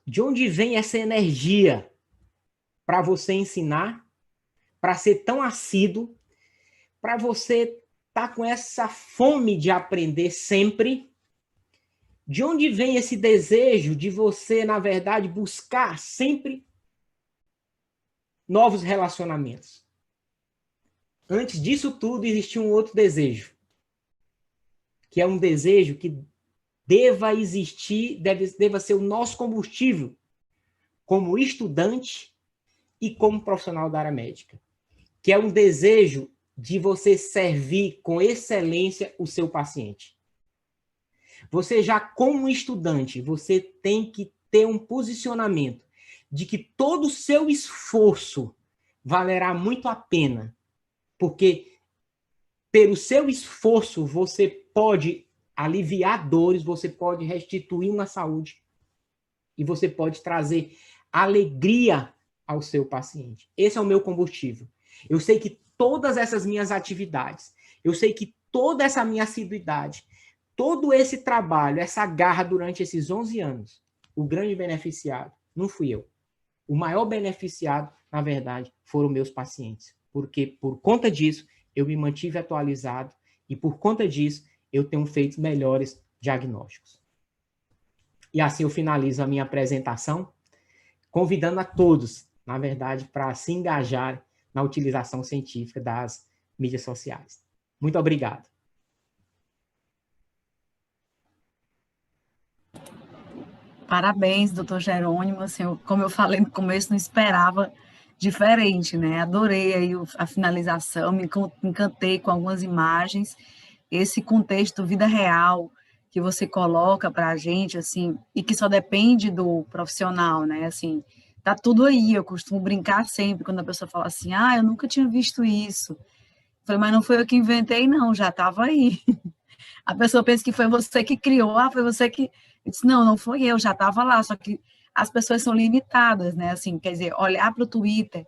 De onde vem essa energia para você ensinar, para ser tão assíduo, para você estar com essa fome de aprender sempre? De onde vem esse desejo de você, na verdade, buscar sempre novos relacionamentos? Antes disso tudo, existia um outro desejo, que é um desejo que deva existir, deva ser o nosso combustível como estudante e como profissional da área médica, que é um desejo de você servir com excelência o seu paciente. Você já como estudante, você tem que ter um posicionamento de que todo o seu esforço valerá muito a pena, porque pelo seu esforço você pode aliviar dores, você pode restituir uma saúde e você pode trazer alegria ao seu paciente. Esse é o meu combustível. Eu sei que todas essas minhas atividades, eu sei que toda essa minha assiduidade, todo esse trabalho, essa garra durante esses 11 anos, o grande beneficiado não fui eu. O maior beneficiado, na verdade, foram meus pacientes. Porque por conta disso, eu me mantive atualizado e por conta disso, eu tenho feito melhores diagnósticos. E assim eu finalizo a minha apresentação, convidando a todos, na verdade, para se engajar na utilização científica das mídias sociais. Muito obrigado. Parabéns, doutor Jerônimo. Assim, como eu falei no começo, não esperava diferente, né? Adorei aí a finalização, me encantei com algumas imagens, esse contexto vida real que você coloca para a gente, assim, e que só depende do profissional, né? Assim, tá tudo aí. Eu costumo brincar sempre quando a pessoa fala assim, eu nunca tinha visto isso. Eu falei, mas não foi eu que inventei, não, já estava aí. A pessoa pensa que foi você que criou, foi você que... Eu disse, não, não foi eu, já estava lá, só que as pessoas são limitadas, né? Assim, quer dizer, olhar para o Twitter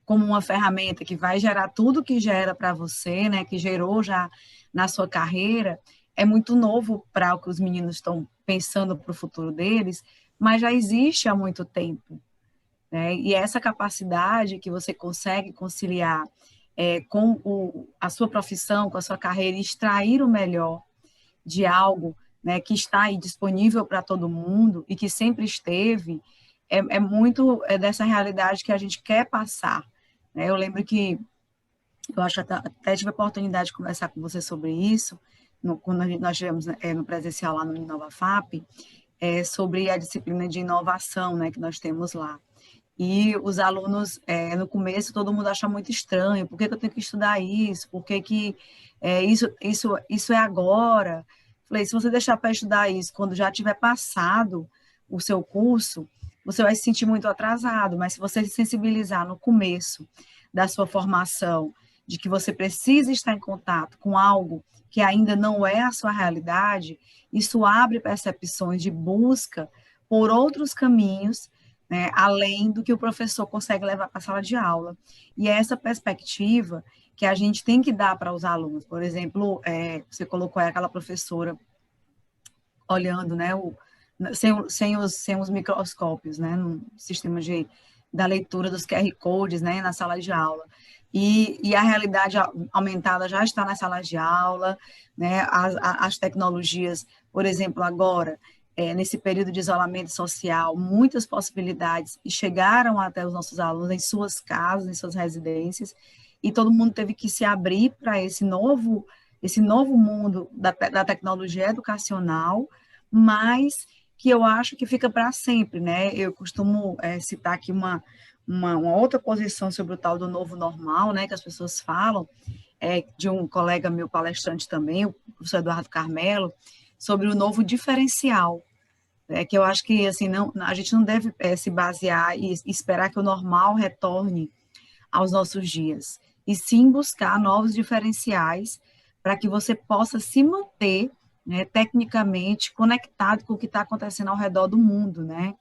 como uma ferramenta que vai gerar tudo que gera para você, né? Que gerou já na sua carreira, é muito novo para o que os meninos estão pensando para o futuro deles, mas já existe há muito tempo, né? E essa capacidade que você consegue conciliar com a sua profissão, com a sua carreira, extrair o melhor de algo, né, que está aí disponível para todo mundo e que sempre esteve, é muito dessa realidade que a gente quer passar, né? Eu lembro que, eu acho até tive a oportunidade de conversar com você sobre isso, quando nós tivemos no presencial lá no InovaFap, sobre a disciplina de inovação, né, que nós temos lá. E os alunos, no começo, todo mundo acha muito estranho, por que eu tenho que estudar isso? Por que isso é agora? Falei, se você deixar para estudar isso quando já tiver passado o seu curso, você vai se sentir muito atrasado, mas se você se sensibilizar no começo da sua formação, de que você precisa estar em contato com algo que ainda não é a sua realidade, isso abre percepções de busca por outros caminhos, né, além do que o professor consegue levar para a sala de aula. E é essa perspectiva que a gente tem que dar para os alunos. Por exemplo, você colocou aí aquela professora olhando, né, sem os microscópios, né, no sistema da leitura dos QR Codes, né, na sala de aula. E a realidade aumentada já está na sala de aula, né, as tecnologias, por exemplo, agora, nesse período de isolamento social, muitas possibilidades chegaram até os nossos alunos em suas casas, em suas residências, e todo mundo teve que se abrir para esse novo mundo da tecnologia educacional, mas que eu acho que fica para sempre, né? Eu costumo citar aqui uma outra posição sobre o tal do novo normal, né, que as pessoas falam, de um colega meu palestrante também, o professor Eduardo Carmelo, sobre o novo diferencial, que eu acho que assim, a gente não deve se basear e esperar que o normal retorne aos nossos dias, e sim buscar novos diferenciais para que você possa se manter, né, tecnicamente conectado com o que está acontecendo ao redor do mundo, né?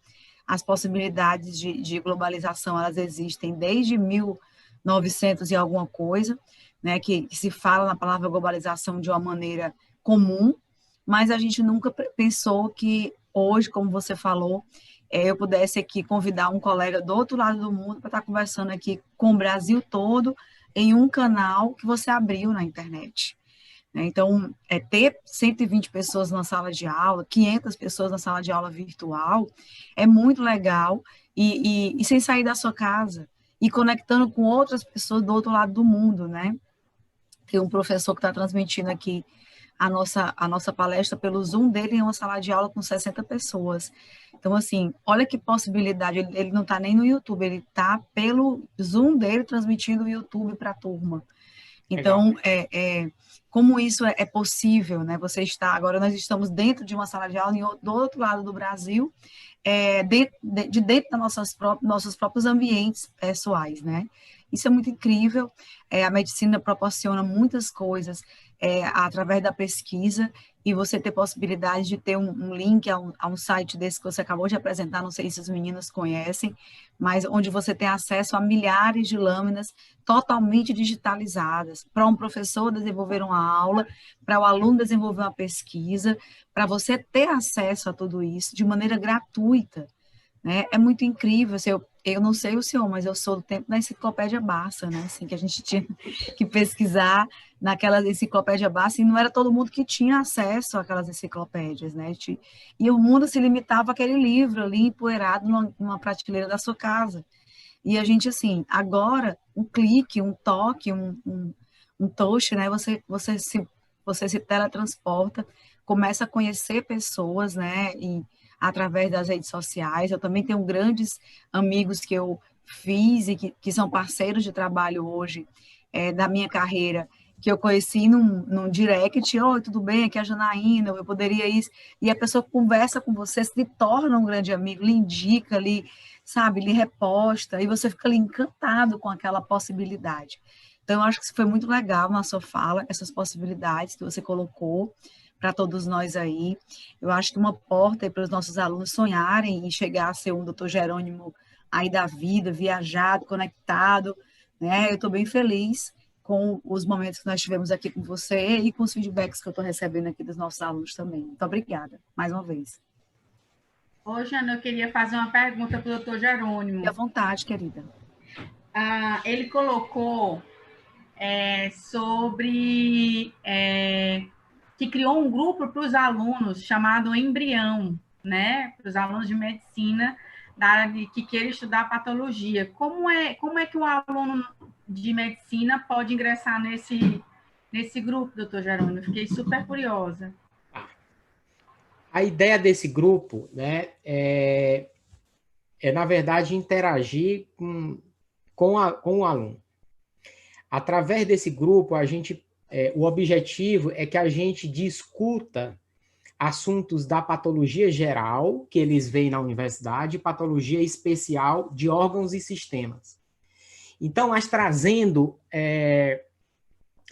As possibilidades de globalização, elas existem desde 1900 e alguma coisa, né, que se fala na palavra globalização de uma maneira comum, mas a gente nunca pensou que hoje, como você falou, eu pudesse aqui convidar um colega do outro lado do mundo para estar conversando aqui com o Brasil todo em um canal que você abriu na internet. Então, ter 120 pessoas na sala de aula, 500 pessoas na sala de aula virtual, é muito legal, e sem sair da sua casa, e conectando com outras pessoas do outro lado do mundo, né? Tem um professor que está transmitindo aqui a nossa palestra pelo Zoom dele em uma sala de aula com 60 pessoas. Então, assim, olha que possibilidade, ele não está nem no YouTube, ele está pelo Zoom dele transmitindo o YouTube para a turma. Então, como isso é possível, né? Você está, agora nós estamos dentro de uma sala de aula do outro lado do Brasil, dentro dos nossos próprios ambientes pessoais, né? Isso é muito incrível, a medicina proporciona muitas coisas através da pesquisa, e você ter possibilidade de ter um link a um site desse que você acabou de apresentar, não sei se os meninos conhecem, mas onde você tem acesso a milhares de lâminas totalmente digitalizadas, para um professor desenvolver uma aula, para o aluno desenvolver uma pesquisa, para você ter acesso a tudo isso de maneira gratuita, né? É muito incrível. Assim, eu não sei o senhor, mas eu sou do tempo da enciclopédia Barça, né? Assim, que a gente tinha que pesquisar naquela enciclopédia Barça, e não era todo mundo que tinha acesso àquelas enciclopédias, né? E o mundo se limitava àquele livro ali, empoeirado numa prateleira da sua casa. E a gente, assim, agora, um clique, um toque, um touch, né? Você se teletransporta, começa a conhecer pessoas, né? E através das redes sociais. Eu também tenho grandes amigos que eu fiz e que são parceiros de trabalho hoje da minha carreira, que eu conheci num direct: oi, tudo bem? Aqui é a Janaína, eu poderia ir. E a pessoa conversa com você, se torna um grande amigo, lhe indica, sabe, lhe reposta, e você fica ali encantado com aquela possibilidade. Então, eu acho que isso foi muito legal na sua fala, essas possibilidades que você colocou para todos nós aí. Eu acho que uma porta para os nossos alunos sonharem e chegar a ser um doutor Jerônimo aí da vida, viajado, conectado, né? Eu estou bem feliz com os momentos que nós tivemos aqui com você e com os feedbacks que eu estou recebendo aqui dos nossos alunos também. Muito obrigada, mais uma vez. Ô, Jana, eu queria fazer uma pergunta para o doutor Jerônimo. Fique à vontade, querida. Ele colocou sobre que criou um grupo para os alunos chamado Embrião, né? Para os alunos de medicina da área que queiram estudar patologia. Como é que um aluno de medicina pode ingressar nesse grupo, doutor Jerônimo? Eu fiquei super curiosa. A ideia desse grupo, né, na verdade, interagir com o aluno. Através desse grupo, o objetivo é que a gente discuta assuntos da patologia geral, que eles veem na universidade, e patologia especial de órgãos e sistemas. Então, mas trazendo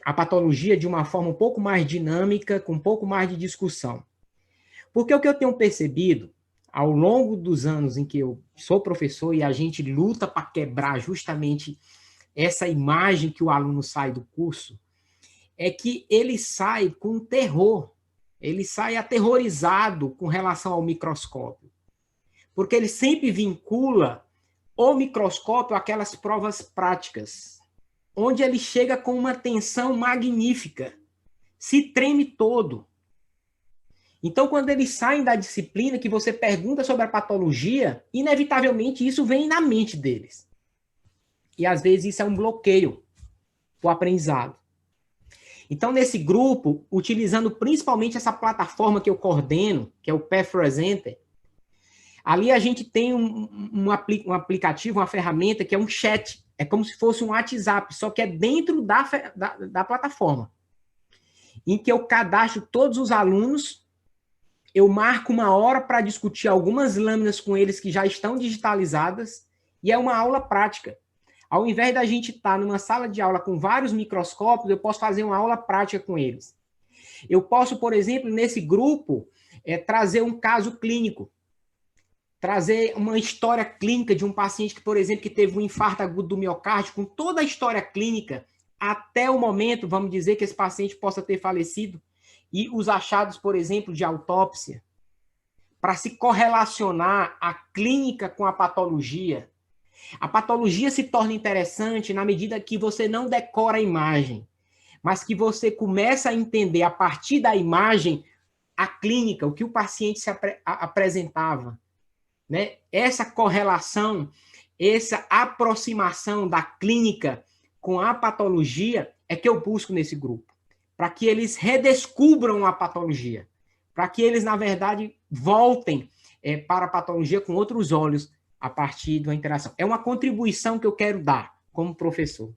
a patologia de uma forma um pouco mais dinâmica, com um pouco mais de discussão. Porque o que eu tenho percebido, ao longo dos anos em que eu sou professor e a gente luta para quebrar justamente essa imagem que o aluno sai do curso, é que ele sai com terror, ele sai aterrorizado com relação ao microscópio, porque ele sempre vincula o microscópio àquelas provas práticas, onde ele chega com uma tensão magnífica, se treme todo. Então, quando eles saem da disciplina, que você pergunta sobre a patologia, inevitavelmente isso vem na mente deles. E às vezes isso é um bloqueio para o aprendizado. Então, nesse grupo, utilizando principalmente essa plataforma que eu coordeno, que é o Pathpresenter, ali a gente tem um aplicativo, uma ferramenta que é um chat. É como se fosse um WhatsApp, só que é dentro da plataforma. Em que eu cadastro todos os alunos, eu marco uma hora para discutir algumas lâminas com eles que já estão digitalizadas, e é uma aula prática. Ao invés da gente estar numa sala de aula com vários microscópios, eu posso fazer uma aula prática com eles. Eu posso, por exemplo, nesse grupo, trazer um caso clínico, trazer uma história clínica de um paciente que, por exemplo, que teve um infarto agudo do miocárdio, com toda a história clínica, até o momento, vamos dizer, que esse paciente possa ter falecido, e os achados, por exemplo, de autópsia, para se correlacionar a clínica com a patologia. A patologia se torna interessante na medida que você não decora a imagem, mas que você começa a entender a partir da imagem a clínica, o que o paciente se apresentava. Né? Essa correlação, essa aproximação da clínica com a patologia é que eu busco nesse grupo, para que eles redescubram a patologia, para que eles, na verdade, voltem para a patologia com outros olhos a partir da interação. É uma contribuição que eu quero dar como professor.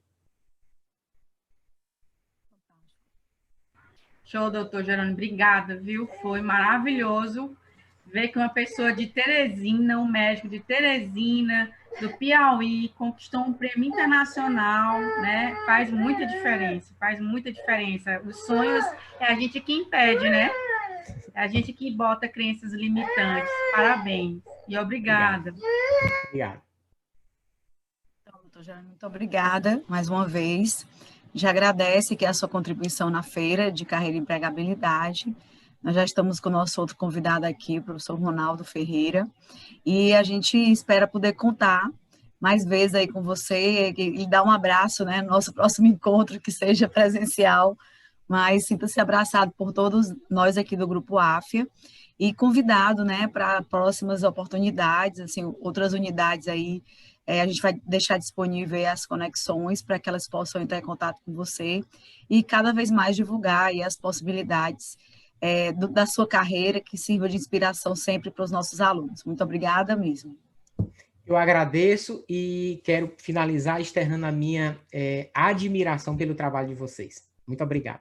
Show, doutor Jerônimo. Obrigada, viu? Foi maravilhoso ver que uma pessoa de Teresina, um médico de Teresina, do Piauí, conquistou um prêmio internacional, né? Faz muita diferença, faz muita diferença. Os sonhos é a gente que impede, né? É a gente que bota crenças limitantes. Parabéns. E obrigada. Obrigado. Então, doutor Jerônimo, muito obrigada mais uma vez. Já agradece que a sua contribuição na feira de carreira e empregabilidade. Nós já estamos com o nosso outro convidado aqui, o professor Ronaldo Ferreira, e a gente espera poder contar mais vezes aí com você e dar um abraço, né, no nosso próximo encontro, que seja presencial, mas sinta-se abraçado por todos nós aqui do Grupo AFIA e convidado, né, para próximas oportunidades, assim, outras unidades aí. A gente vai deixar disponível as conexões para que elas possam entrar em contato com você e cada vez mais divulgar aí as possibilidades da sua carreira, que sirva de inspiração sempre para os nossos alunos. Muito obrigada mesmo. Eu agradeço e quero finalizar externando a minha admiração pelo trabalho de vocês. Muito obrigado.